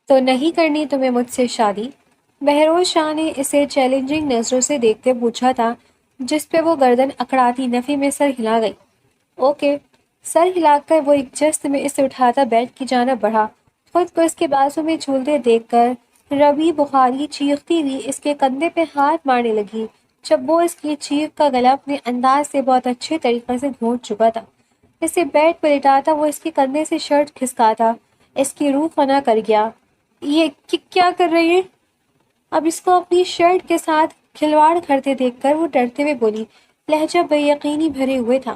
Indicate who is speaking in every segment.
Speaker 1: تو نہیں کرنی تمہیں مجھ سے شادی؟ بہروز شاہ نے اسے چیلنجنگ نظروں سے دیکھتے پوچھا تھا، جس پہ وہ گردن اکڑاتی نفی میں سر ہلا گئی۔ اوکے۔ سر ہلا کر وہ ایک جست میں اسے اٹھاتا بیڈ کی جانب بڑھا۔ خود کو اس کے بازو میں جھولتے دیکھ کر ربی بخاری چیختی ہوئی اس کے کندھے پہ ہاتھ مارنے لگی، جب وہ اس کی چیخ کا گلا اپنے انداز سے بہت اچھے طریقے سے گھونٹ چکا تھا۔ اسے بیڈ پر لٹاتا وہ اس کے کندھے سے شرٹ کھسکاتا، اس کی روح فنا کر گیا۔ یہ کیا کر رہی ہے؟ اب اس کو اپنی شرٹ کے ساتھ کھلواڑ کرتے دیکھ کر وہ ڈرتے ہوئے بولی، لہجہ بے یقینی بھرے ہوئے تھا،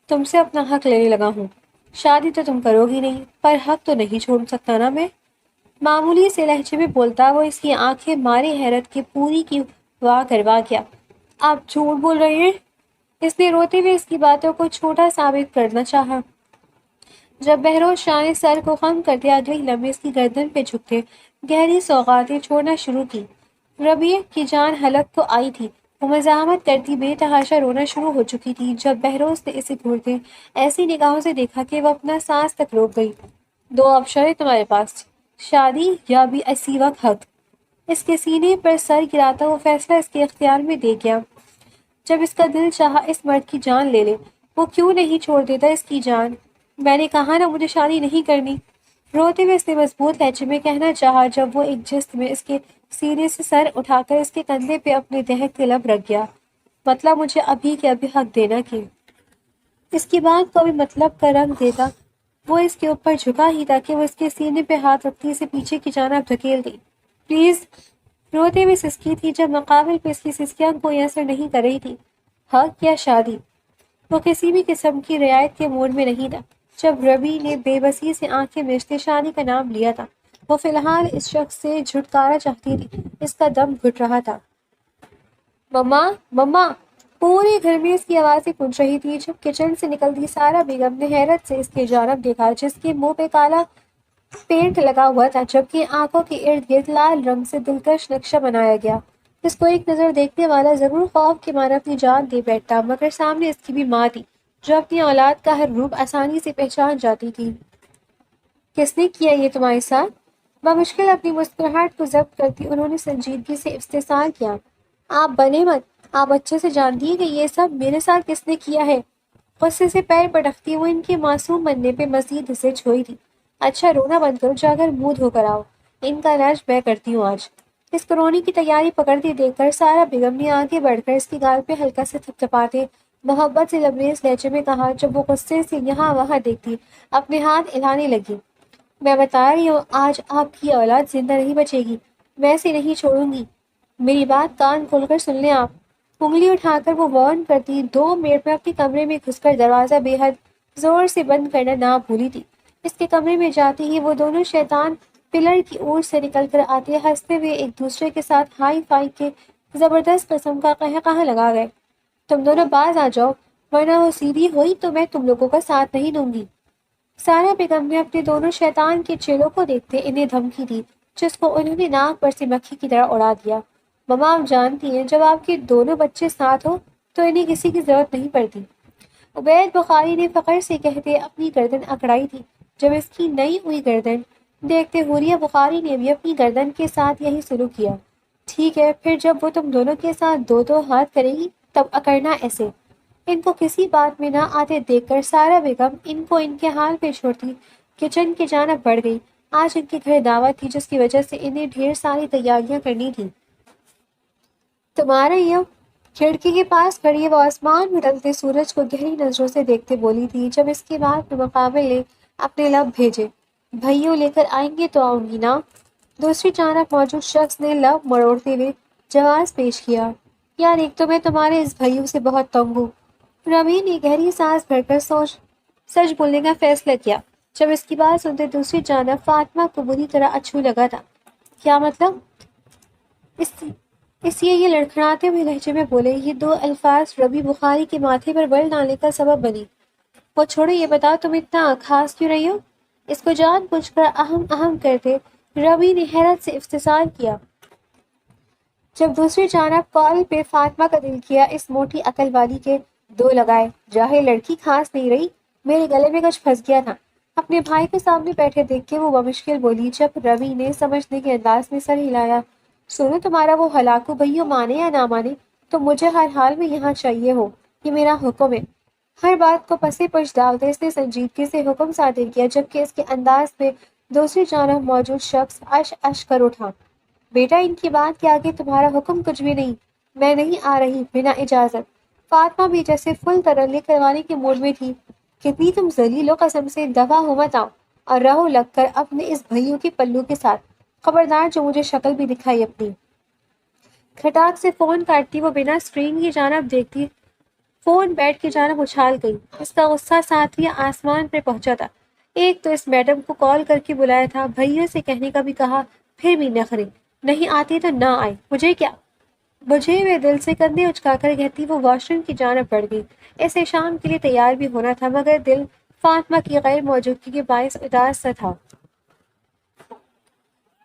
Speaker 1: تم سے اپنا حق لینے لگا ہوں۔ شادی تو تم کرو گی نہیں، پر حق تو نہیں چھوڑ سکتا نا میں؟ معمولی سے لہجے میں بولتا وہ اس کی آنکھیں مارے حیرت کے پوری کی واہ کروا گیا۔ آپ جھوٹ بول رہے ہیں؟ اس نے روتے ہوئے اس کی باتوں کو چھوٹا ثابت کرنا چاہا۔ جب بہروز شاہ نے سر کو خم کر دیا، اگلے ہی لمحے اس کی گردن پہ جھکتے گہری سوغاتیں چھوڑنا شروع کی۔ ربیع کی جان حلق کو آئی تھی، وہ مزاحمت کرتی بے تحاشا رونا شروع ہو چکی تھی جب بہروز نے اسے گھورتے ایسی نگاہوں سے دیکھا کہ وہ اپنا سانس تک روک گئی۔ دو آپشن ہے تمہارے پاس، شادی یا بھی اسی وقت حق۔ اس کے سینے پر سر گراتا وہ فیصلہ اس کے اختیار میں دے گیا۔ جب اس کا دل چاہا اس مرد کی جان لے لے، وہ کیوں نہیں چھوڑ دیتا اس کی جان؟ میں نے کہا نا مجھے شادی نہیں کرنی، روتے ہوئے اس نے مضبوط لہجے میں کہنا چاہا جب وہ ایک جست میں اس کے سینے سے سر اٹھا کر اس کے کندھے پہ اپنے دہکتے لب رکھ گیا۔ مطلب مجھے ابھی کے ابھی حق دینا کہ اس کی بات کو ابھی مطلب کا رنگ دیتا وہ اس کے اوپر جھکا ہی تھا کہ وہ اس کے سینے پہ ہاتھ رکھتی اسے پیچھے کی جانب دھکیل دی۔ پلیز، روتے ہوئے سسکی تھی جب مقابل پہ اس کی سسکیاں کوئی اثر نہیں کر رہی تھی۔ حق یا شادی؟ وہ کسی بھی قسم کی رعایت کے موڈ میں نہیں تھا۔ جب ربی نے بے بسی سے آنکھیں مچتے شادی کا نام لیا تھا، وہ فی الحال اس شخص سے چھٹکارا چاہتی تھی۔ اس کا دم گھٹ رہا تھا۔ مما، مما! پورے گھر میں اس کی آوازیں گونج رہی تھی جب کچن سے نکلتی سارا بیگم نے حیرت سے اس کی جانب دیکھا، جس کے منہ پہ کالا پینٹ لگا ہوا تھا جبکہ آنکھوں کے ارد گرد لال رنگ سے دلکش نقشہ بنایا گیا۔ اس کو ایک نظر دیکھنے والا ضرور خوف کے مارے اپنی جان دے بیٹھتا، مگر سامنے اس کی بھی ماں تھی جو اپنی اولاد کا ہر روپ آسانی سے پہچان جاتی تھی۔ کس نے کیا یہ تمہارے ساتھ؟ بمشکل اپنی مسکراہٹ کو ضبط کرتی انہوں نے سنجیدگی سے استفسار کیا۔ آپ بنے مت، آپ اچھے سے جانتی ہیں کہ یہ سب میرے ساتھ کس نے کیا ہے۔ غصے سے پیر پٹکتی وہ ان کے معصوم بننے پہ مزید اسے چھوئی تھی۔ اچھا رونا بند کرو، جا کر منہ دھو کر آؤ، ان کا علاج میں کرتی ہوں آج۔ اس کرونے کی تیاری پکڑتی دیکھ کر سارا بیگم نے آگے بڑھ کر اس کی گال پہ ہلکا سے تھپتھپاتے محبت سے لبریز لہجے میں کہا جب وہ غصے سے یہاں وہاں دیکھتی اپنے ہاتھ ہلانے لگی۔ میں بتا رہی ہوں آج آپ کی اولاد زندہ نہیں بچے گی، میں اسے نہیں چھوڑوں گی۔ میری بات کان کھول کر سن لیں آپ۔ انگلی اٹھا کر وہ وارن کرتی 2 منٹ میں اپنے کمرے میں گھس کر دروازہ بے حد زور سے بند کرنا نہ بھولی تھی۔ اس کے کمرے میں جاتے ہی وہ دونوں شیطان پلر کی اور سے نکل کر آتے ہنستے ہوئے ایک دوسرے کے ساتھ ہائی فائی کے زبردست قسم کا قہقہہ لگا گئے۔ تم دونوں باز آ جاؤ، ورنہ وہ سیدھی ہوئی تو میں تم لوگوں کا ساتھ نہیں دوں گی۔ سارا بیگم نے اپنے دونوں شیطان کے چیلوں کو دیکھتے انہیں دھمکی دی، جس کو انہوں نے ناک پر سے مکھی کی طرح اڑا دیا۔ مما آپ جانتی ہیں جب آپ کے دونوں بچے ساتھ ہو تو انہیں کسی کی ضرورت نہیں پڑتی۔ عبید بخاری نے فخر سے کہتے اپنی گردن اکڑائی تھی جب اس کی نئی ہوئی گردن دیکھتے حوریہ بخاری نے بھی اپنی گردن کے ساتھ یہی سلوک کیا۔ ٹھیک ہے پھر جب وہ تم دونوں کے ساتھ دو ہاتھ کرے گی تب اکڑنا ایسے۔ ان کو کسی بات میں نہ آتے دیکھ کر سارا بیگم ان کو ان کے حال پہ چھوڑتی کچن کی جانب بڑھ گئی۔ آج ان کے گھر دعوت تھی جس کی وجہ سے انہیں ڈھیر ساری تیاریاں کرنی تھی۔ تمہارا یہ کھڑکی کے پاس کھڑی وہ آسمان میں ڈلتے سورج کو گہری نظروں سے دیکھتے بولی تھی جب اس کے بعد مقابل نے اپنے لب بھیجے۔ بھائیوں لے کر آئیں گے تو آؤں گی نا؟ دوسری جانب موجود شخص نے لب مروڑتے ہوئے جواز پیش کیا۔ یار ایک تو میں تمہارے اس بھائیوں سے بہت تنگ ہوں۔ ربیع نے گہری سانس بھر کر سچ بولنے کا فیصلہ کیا جب اس کی بات سنتے دوسری جانب فاطمہ کو بری طرح اچھو لگا تھا۔ کیا مطلب؟ اس لیے یہ لڑکھڑاتے ہوئے لہجے میں بولے۔ یہ 2 الفاظ ربیع بخاری کے ماتھے پر بل ڈالنے کا سبب بنی۔ وہ چھوڑو یہ بتاؤ تم اتنا خاص کیوں رہی ہو؟ اس کو جان بوجھ کر اہم کرتے ربیع نے حیرت سے استفسار کیا۔ جب دوسری جانب کال پہ فاطمہ کا دل کیا اس موٹی عقل والی کے 2 لگائے۔ جاہل لڑکی خاص نہیں رہی، میرے گلے میں کچھ پھنس گیا تھا۔ اپنے بھائی کو سامنے بیٹھے دیکھ کے وہ بمشکل بولی جب روی نے سمجھنے کے انداز میں سر ہلایا۔ سنو، تمہارا وہ ہلاکو بھائیو مانے یا نہ مانے تو مجھے ہر حال میں یہاں چاہیے ہو، یہ میرا حکم ہے۔ ہر بات کو پسے پش ڈالتے اس نے سنجیدگی سے حکم صادر کیا، جبکہ اس کے انداز میں دوسری جانب موجود شخص اش اش کر اٹھا۔ بیٹا، ان کی بات کے آگے تمہارا حکم کچھ بھی نہیں۔ میں نہیں آ رہی بنا اجازت۔ فاطمہ بھی جیسے فل ترلی کروانے کے موڈ میں تھی۔ کتنی تم ذلیل ہو، قسم سے دفع ہو مت آؤ اور رہو لگ کر اپنے اس بھائیوں کے پلو کے ساتھ۔ خبردار جو مجھے شکل بھی دکھائی اپنی۔ کھٹاک سے فون کاٹتی وہ بنا اسکرین کی جانب دیکھتی فون بیڈ کی جانب اچھال گئی۔ اس کا غصہ ساتویں آسمان پہ پہنچا تھا۔ ایک تو اس میڈم کو کال کر کے بلایا تھا، بھائیوں سے کہنے کا بھی کہا، پھر بھی نخرے، نہیں آتی تو نہ آئے، مجھے کیا؟ بجھے ہوئے دل سے کندھے اچکا کر کہتی وہ واش روم کی جانب بڑھ گئی۔ اسے شام کے لیے تیار بھی ہونا تھا، مگر دل فاطمہ کی غیر موجودگی کے باعث اداس سا تھا۔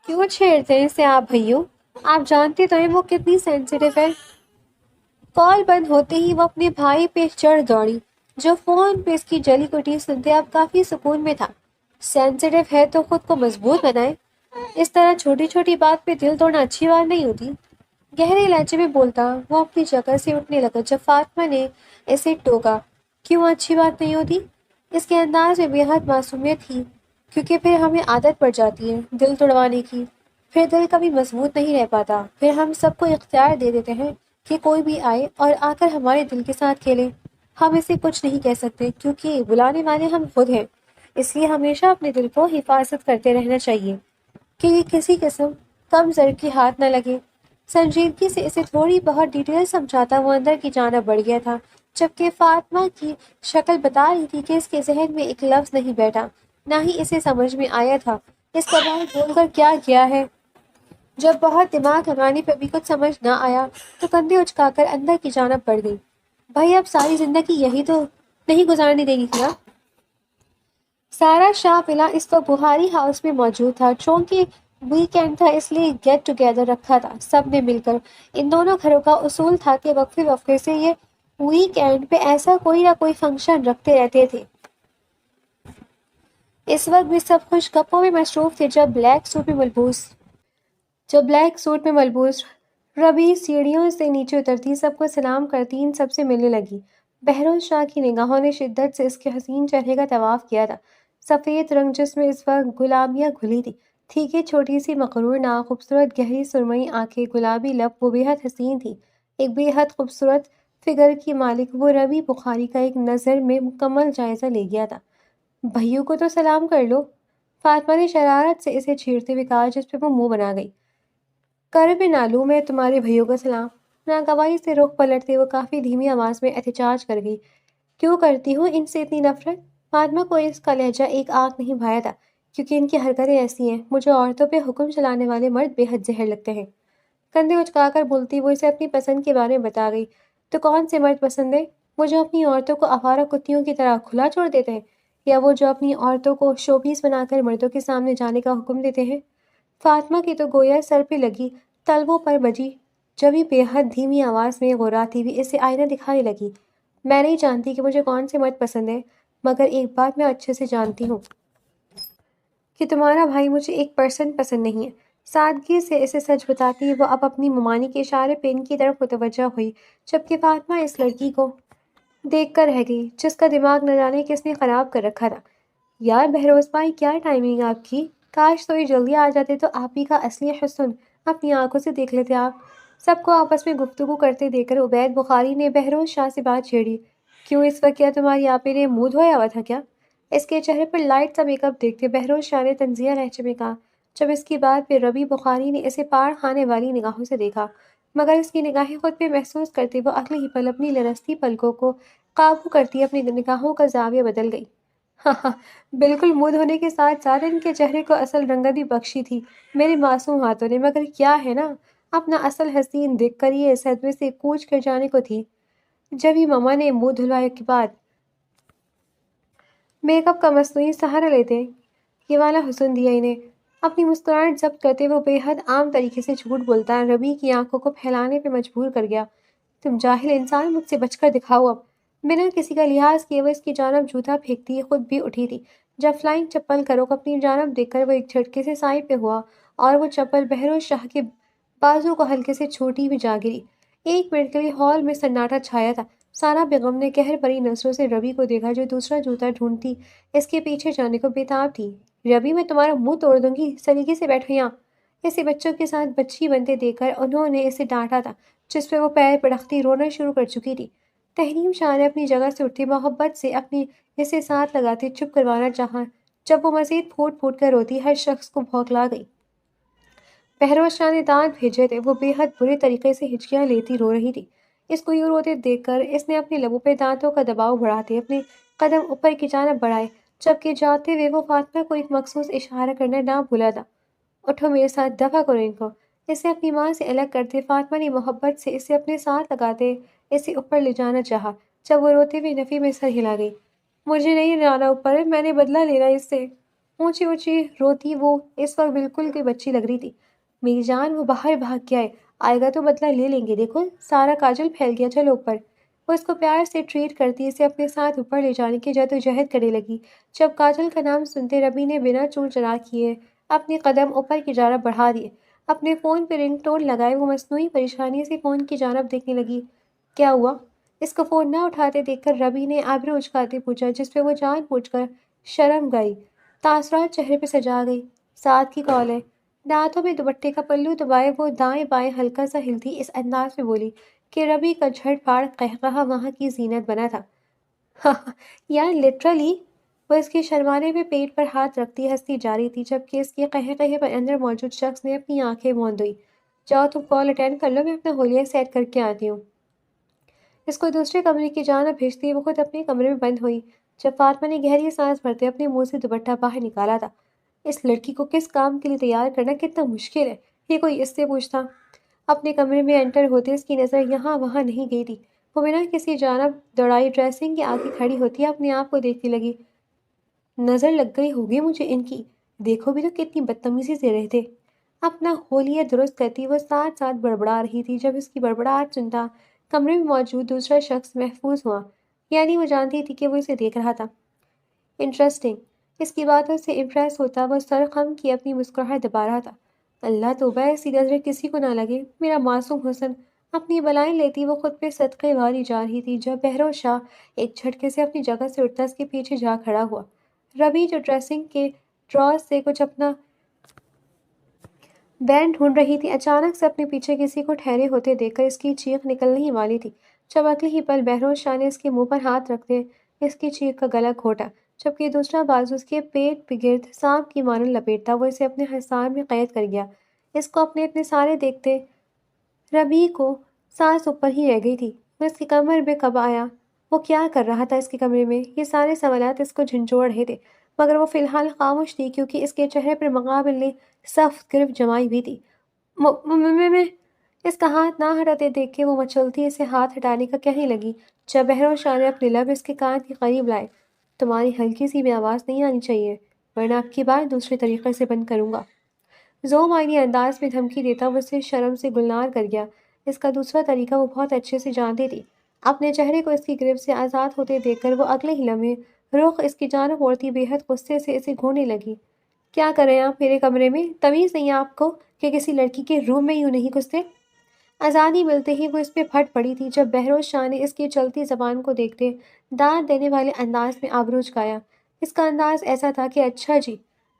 Speaker 1: کیوں چھیڑتے ہیں اسے آپ بھائیوں؟ آپ جانتے تو ہیں وہ کتنی سینسیٹیو ہے۔ کال بند ہوتے ہی وہ اپنے بھائی پہ چڑھ دوڑی، جو فون پہ اس کی جلی کٹی سنتے اب کافی سکون میں تھا۔ سینسیٹیو ہے تو خود کو مضبوط بنائے، اس طرح چھوٹی چھوٹی بات پہ دل توڑنا اچھی بات نہیں ہوتی۔ گہرے لہجے میں بولتا وہ اپنی جگہ سے اٹھنے لگا جب فاطمہ نے اسے ٹوکا۔ کیوں اچھی بات نہیں ہوتی؟ اس کے انداز میں بے حد معصومیت تھی۔ کیونکہ پھر ہمیں عادت پڑ جاتی ہے دل توڑوانے کی، پھر دل کبھی مضبوط نہیں رہ پاتا، پھر ہم سب کو اختیار دے دیتے ہیں کہ کوئی بھی آئے اور آ کر ہمارے دل کے ساتھ کھیلے۔ ہم اسے کچھ نہیں کہہ سکتے کیونکہ بلانے والے ہم خود ہیں، اس لیے ہمیشہ اپنے دل کو حفاظت کرتے رہنا چاہیے کہ یہ کسی قسم کم زر کی ہاتھ نہ لگے۔ سنجیدگی سے اسے تھوڑی بہت ڈیٹیل سمجھاتا وہ اندر کی جانب بڑھ گیا تھا، جبکہ فاطمہ کی شکل بتا رہی تھی کہ اس کے ذہن میں ایک لفظ نہیں بیٹھا، نہ ہی اسے سمجھ میں آیا تھا اس کا بات بول کر کیا کیا ہے۔ جب بہت دماغ لگانے پہ بھی کچھ سمجھ نہ آیا تو کندھے اچکا کر اندر کی جانب بڑھ گئی۔ بھائی اب ساری زندگی یہی تو نہیں گزارنے دے گی کیا؟ سارا شاہ فلاں اس وقت بخاری ہاؤس میں موجود تھا، چونکہ ویکینڈ تھا اس لیے گیٹ ٹوگیدر رکھا تھا سب نے مل کر۔ ان دونوں گھروں کا اصول تھا کہ وقفے وقفے سے یہ ویکینڈ پہ ایسا کوئی نہ کوئی فنکشن رکھتے رہتے تھے۔ اس وقت بھی سب خوش گپوں میں مصروف تھے جب بلیک سوٹ میں ملبوس ربی سیڑھیوں سے نیچے اترتی، سب کو سلام کرتی ان سب سے ملنے لگی۔ بہروز شاہ کی نگاہوں نے شدت سے اس کے حسین چہرے کا طواف کیا تھا۔ سفید رنگ جس میں اس وقت گلابیاں گھلی تھی کہ چھوٹی سی مقرور ناک، خوبصورت گہری سرمئی آنکھیں، گلابی لب، وہ بے حد حسین تھی۔ ایک بے حد خوبصورت فگر کی مالک وہ ربی بخاری کا ایک نظر میں مکمل جائزہ لے گیا تھا۔ بھائیوں کو تو سلام کر لو، فاطمہ نے شرارت سے اسے چھیڑتے ہوئے کہا، جس پہ وہ منہ بنا گئی۔ کر بھی نہ لوں میں تمہارے بھائیوں کا سلام؟ ناگواری سے رخ پلٹتے وہ کافی دھیمی آواز میں احتجاج کر گئی۔ کیوں کرتی ہوں ان سے اتنی نفرت؟ فاطمہ کو اس کا لہجہ ایک آنکھ نہیں بھایا تھا، کیونکہ ان کی حرکتیں ایسی ہیں۔ مجھے عورتوں پہ حکم چلانے والے مرد بے حد زہر لگتے ہیں۔ کندھے اچکا کر بولتی وہ اسے اپنی پسند کے بارے میں بتا گئی۔ تو کون سے مرد پسند ہیں؟ وہ جو اپنی عورتوں کو آوارہ کتیوں کی طرح کھلا چھوڑ دیتے ہیں، یا وہ جو اپنی عورتوں کو شو پیس بنا کر مردوں کے سامنے جانے کا حکم دیتے ہیں؟ فاطمہ کی تو گویا سر پہ لگی تلووں پر بجی جبھی بے حد دھیمی آواز میں غراتی ہوئی اسے آئینہ دکھانے لگی۔ میں نہیں جانتی کہ مجھے کون سے مرد پسند ہیں، مگر ایک بات میں اچھے سے جانتی ہوں کہ تمہارا بھائی مجھے 1% پسند نہیں ہے۔ سادگی سے اسے سچ بتاتی وہ اب اپنی ممانی کے اشارے پہ ان کی طرف متوجہ ہوئی، جبکہ فاطمہ اس لڑکی کو دیکھ کر رہ گئی جس کا دماغ نہ جانے کس نے خراب کر رکھا تھا۔ یار بہروز بھائی، کیا ٹائمنگ آپ کی! کاش تو یہ جلدی آ جاتے تو آپ ہی کا اصلی حسن اپنی آنکھوں سے دیکھ لیتے آپ۔ سب کو آپس میں گفتگو کرتے دیکھ کر عبید بخاری نے بہروز شاہ سے بات چھیڑی۔ کیوں اس وقت کیا تمہاری آپے نے منہ دھویا ہوا تھا کیا؟ اس کے چہرے پر لائٹ سا میک اپ دیکھتے بہروز شاہ نے طنزیہ لہجے میں کہا، جب اس کی بات پہ ربی بخاری نے اسے پاڑ کھانے والی نگاہوں سے دیکھا، مگر اس کی نگاہیں خود پہ محسوس کرتے وہ اگلے ہی پل اپنی لرزتی پلکوں کو قابو کرتی اپنی نگاہوں کا زاویہ بدل گئی۔ ہاں ہاں، بالکل منہ دھونے کے ساتھ ساتھ ان کے چہرے کو اصل رنگت بھی بخشی تھی میرے معصوم ہاتھوں نے، مگر کیا ہے نا، اپنا اصل حسین دیکھ کر یہ صدمے سے کوچ کر جانے کو تھی۔ جب ہی ماما نے منہ دھلوانے کے بعد میک اپ کا مصنوعی سہارا لیتے یہ والا حسن دیا انہیں، اپنی مسکراہٹ ضبط کرتے وہ بے حد عام طریقے سے جھوٹ بولتا ربی کی آنکھوں کو پھیلانے پہ مجبور کر گیا۔ تم جاہل انسان، مجھ سے بچ کر دکھاؤ اب۔ بنا کسی کا لحاظ کیے وہ اس کی جانب جوتا پھینکتی خود بھی اٹھی تھی، جب فلائنگ چپل کا رخ اپنی جانب دیکھ کر وہ ایک جھٹکے سے سائڈ پہ ہوا اور وہ چپل بہروز شاہ کے بازو کو ہلکے سے چھوٹی بھی جا گری۔ 1 منٹ کے لیے ہال میں سناٹا چھایا تھا۔ سارا بیگم نے قہر بری نظروں سے ربی کو دیکھا جو دوسرا جوتا ڈھونڈتی اس کے پیچھے جانے کو بےتاب تھی۔ ربی، میں تمہارا منہ توڑ دوں گی، سلیقے سے بیٹھو یہاں۔ اسے بچوں کے ساتھ بچی بنتے دیکھ کر انہوں نے اسے ڈانٹا تھا، جس پہ وہ پیر پڑکتی رونا شروع کر چکی تھی۔ تحریم شاہ نے اپنی جگہ سے اٹھتی محبت سے اپنی اسے ساتھ لگاتے چپ کروانا چاہا۔ جب وہ مزید پھوٹ پھوٹ کر روتی، ہر شخص کو بھوکلا گئی۔ بہروز شاہ نے دانت بھیجے تھے، وہ بے حد برے طریقے سے ہچکیاں لیتی رو رہی تھی۔ اس کو یوں روتے دیکھ کر اس نے اپنے لبوں پہ دانتوں کا دباؤ بڑھاتے اپنے قدم اوپر کی جانب بڑھائے، جبکہ جاتے ہوئے وہ فاطمہ کو ایک مخصوص اشارہ کرنا نہ بھولا تھا۔ اٹھو میرے ساتھ، دفع کرو ان کو۔ اسے اپنی ماں سے الگ کرتے فاطمہ نے محبت سے اسے اپنے ساتھ لگاتے اسے اوپر لے جانا چاہا، جب وہ روتے ہوئے نفی میں سر ہلا گئی۔ مجھے نہیں جانا اوپر، میں نے بدلہ لینا اس سے۔ اونچی اونچی روتی وہ اس وقت بالکل کوئی بچی لگ رہی تھی۔ میری جان، وہ باہر بھاگ گیا ہے، آئے گا تو بدلہ لے لیں گے، دیکھو سارا کاجل پھیل گیا، چلو اوپر۔ وہ اس کو پیار سے ٹریٹ کرتی اسے اپنے ساتھ اوپر لے جانے کی جدوجہد کرنے لگی۔ جب کاجل کا نام سنتے ربی نے بنا چون چرا کیے اپنے قدم اوپر کی جانب بڑھا دیے۔ اپنے فون پہ رنگ ٹون لگائے وہ مصنوعی پریشانی سے فون کی جانب دیکھنے لگی۔ کیا ہوا؟ اس کو فون نہ اٹھاتے دیکھ کر ربی نے آبرو اچکاتے پوچھا، جس پہ وہ جان بوجھ کر شرم گئی، تاثرات چہرے پہ سجا گئی۔ ساتھ کی کال ہے۔ دانتوں میں دوپٹے کا پلو دبائے وہ دائیں بائیں ہلکا سا ہلتی اس انداز میں بولی کہ ربی کا جھٹ پھاڑ قہقہا وہاں کی زینت بنا تھا۔ یا لٹرلی، وہ اس کے شرمانے میں پیٹ پر ہاتھ رکھتی ہنستی جا رہی تھی، جبکہ اس کے قہقہے پر اندر موجود شخص نے اپنی آنکھیں موند ہوئی۔ جاؤ تم کال اٹینڈ کر لو، میں اپنا حولیہ سیٹ کر کے آتی ہوں۔ اس کو دوسرے کمرے کی جانب بھیجتی وہ خود اپنے کمرے میں بند ہوئی۔ جب فاطمہ نے گہری سانس بھرتے اپنے منہ سے دوپٹہ باہر نکالا تھا۔ اس لڑکی کو کس کام کے لیے تیار کرنا کتنا مشکل ہے، یہ کوئی اس سے پوچھتا۔ اپنے کمرے میں انٹر ہوتے اس کی نظر یہاں وہاں نہیں گئی تھی۔ وہ بنا کسی جانب دوڑائی ڈریسنگ کے آگے کھڑی ہوتی اپنے آپ کو دیکھنے لگی۔ نظر لگ گئی ہوگی مجھے ان کی، دیکھو بھی تو کتنی بدتمیزی سے رہتے۔ اپنا حولیہ درست کرتی وہ ساتھ ساتھ بڑبڑا رہی تھی۔ جب اس کی بڑبڑاہٹ سنتا کمرے میں موجود دوسرا شخص محفوظ ہوا، یعنی وہ جانتی تھی کہ وہ اسے دیکھ رہا تھا۔ انٹرسٹنگ۔ اس کی باتوں سے امپریس ہوتا وہ سر خم کی اپنی مسکراہٹ دبا رہا تھا۔ اللہ توبہ، ایسی نظریں کسی کو نہ لگے، میرا معصوم حسن۔ اپنی بلائیں لیتی وہ خود پہ صدقے واری جا رہی تھی جب بہروز شاہ ایک جھٹکے سے اپنی جگہ سے اٹھتا اس کے پیچھے جا کھڑا ہوا۔ ربی جو ڈریسنگ کے ڈراز سے کچھ اپنا بینڈ ڈھونڈ رہی تھی، اچانک سے اپنے پیچھے کسی کو ٹھہرے ہوتے دیکھ کر اس کی چیخ نکلنے ہی والی تھی، جب اگلے ہی پل بہروز شاہ نے اس کے منہ پر ہاتھ رکھتے اس کی چیخ کا گلا گھونٹا، جبکہ دوسرا بازو اس کے پیٹ پہ گرد سانپ کی مانند لپیٹتا وہ اسے اپنے حصار میں قید کر گیا۔ اس کو اپنے اتنے سارے دیکھتے ربی کو سانس اوپر ہی رہ گئی تھی۔ وہ اس کی کمر میں کب آیا؟ وہ کیا کر رہا تھا اس کے کمرے میں؟ یہ سارے سوالات اس کو جھنجھوڑ رہے تھے، مگر وہ فی الحال خاموش تھی کیونکہ اس کے چہرے پر مقابل نے سخت گرفت جمائی ہوئی تھی۔ میں اس کا ہاتھ نہ ہٹاتے دیکھ کے وہ مچلتی اسے ہاتھ ہٹانے کا کہنے لگی، جب بہروز شاہ نے اپنے لب اس کے کان کے قریب لائے۔ تمہاری ہلکی سی بھی آواز نہیں آنی چاہیے، ورنہ اب کی بار دوسرے طریقے سے بند کروں گا۔ زو معنی انداز میں دھمکی دیتا وہ اسے شرم سے گلنار کر گیا۔ اس کا دوسرا طریقہ وہ بہت اچھے سے جانتی تھی۔ اپنے چہرے کو اس کی گرفت سے آزاد ہوتے دیکھ کر وہ اگلے ہی لمحے رخ اس کی جانب موڑتی بے حد غصے سے اسے گھورنے لگی۔ کیا کر رہے ہیں آپ میرے کمرے میں؟ تمیز نہیں ہے آپ کو کہ کسی لڑکی کے روم میں یوں نہیں گھستے؟ آزادی ملتے ہی وہ اس پہ پھٹ پڑی تھی جب بہروز شاہ نے اس کی چلتی زبان کو دیکھتے داد دینے والے انداز میں آبرو جھکایا۔ اس کا انداز ایسا تھا کہ اچھا جی،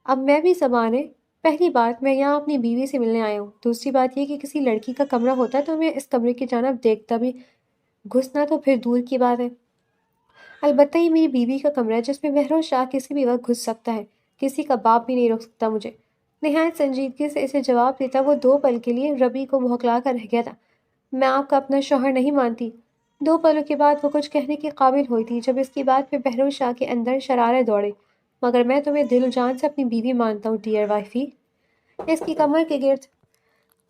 Speaker 1: اب میں بھی زبان ہے۔ پہلی بات، میں یہاں اپنی بیوی سے ملنے آیا ہوں۔ دوسری بات یہ کہ کسی لڑکی کا کمرہ ہوتا تو میں اس کمرے کی جانب دیکھتا بھی، گھسنا تو پھر دور کی بات ہے۔ البتہ یہ میری بیوی کا کمرہ ہے جس میں بہروز شاہ کسی بھی وقت گھس سکتا ہے، کسی کا باپ بھی نہیں روک سکتا مجھے۔ نہایت سنجیدگی سے اسے جواب دیتا وہ 2 پل کے لیے ربی کو بھوکلا کر رہ گیا تھا۔ میں آپ کا اپنا شوہر نہیں مانتی۔ 2 پلوں کے بعد وہ کچھ کہنے کے قابل ہوئی تھی جب اس کی بات پہ بہروز شاہ کے اندر شرارے دوڑے، مگر میں تمہیں دل و جان سے اپنی بیوی مانتا ہوں ڈیئر وائفی۔ اس کی کمر کے گرد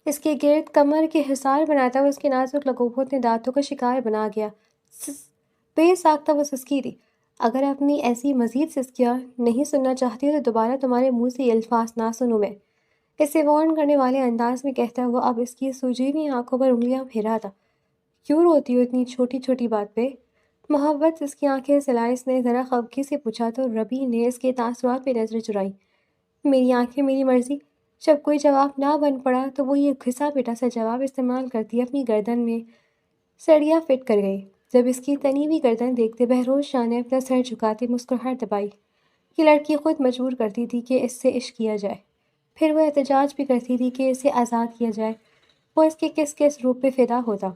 Speaker 1: اس کے گرد کمر کے حصار بناتا وہ اس کے نازک لگو نے دانتوں کا شکار بنا گیا۔ بے ساختہ وہ سسکی تھی۔ اگر اپنی ایسی مزید سسکیاں نہیں سننا چاہتی ہو تو دوبارہ تمہارے منہ سے یہ الفاظ نہ سنوں میں، اسے وارن کرنے والے انداز میں کہتا ہوا اب اس کی سوجی ہوئی آنکھوں پر انگلیاں پھیرا تھا۔ کیوں روتی ہو اتنی چھوٹی چھوٹی بات پہ؟ محبت اس کی آنکھیں سلائی، اس نے ذرا خفگی سے پوچھا تو ربی نے اس کے تاثرات پہ نظر چرائی۔ میری آنکھیں میری مرضی۔ جب کوئی جواب نہ بن پڑا تو وہ یہ گھسا پٹا سا جواب استعمال کرتی اپنی گردن میں سڑیاں فٹ کر گئی۔ جب اس کی تنی ہوئی گردن دیکھتے بہروز شاہ نے اپنا سر جھکاتے مسکراہٹ دبائی۔ یہ لڑکی خود مجبور کرتی تھی کہ اس سے عشق کیا جائے، پھر وہ احتجاج بھی کرتی تھی کہ اسے آزاد کیا جائے۔ وہ اس کے کس کس روپ پہ فدا ہوتا۔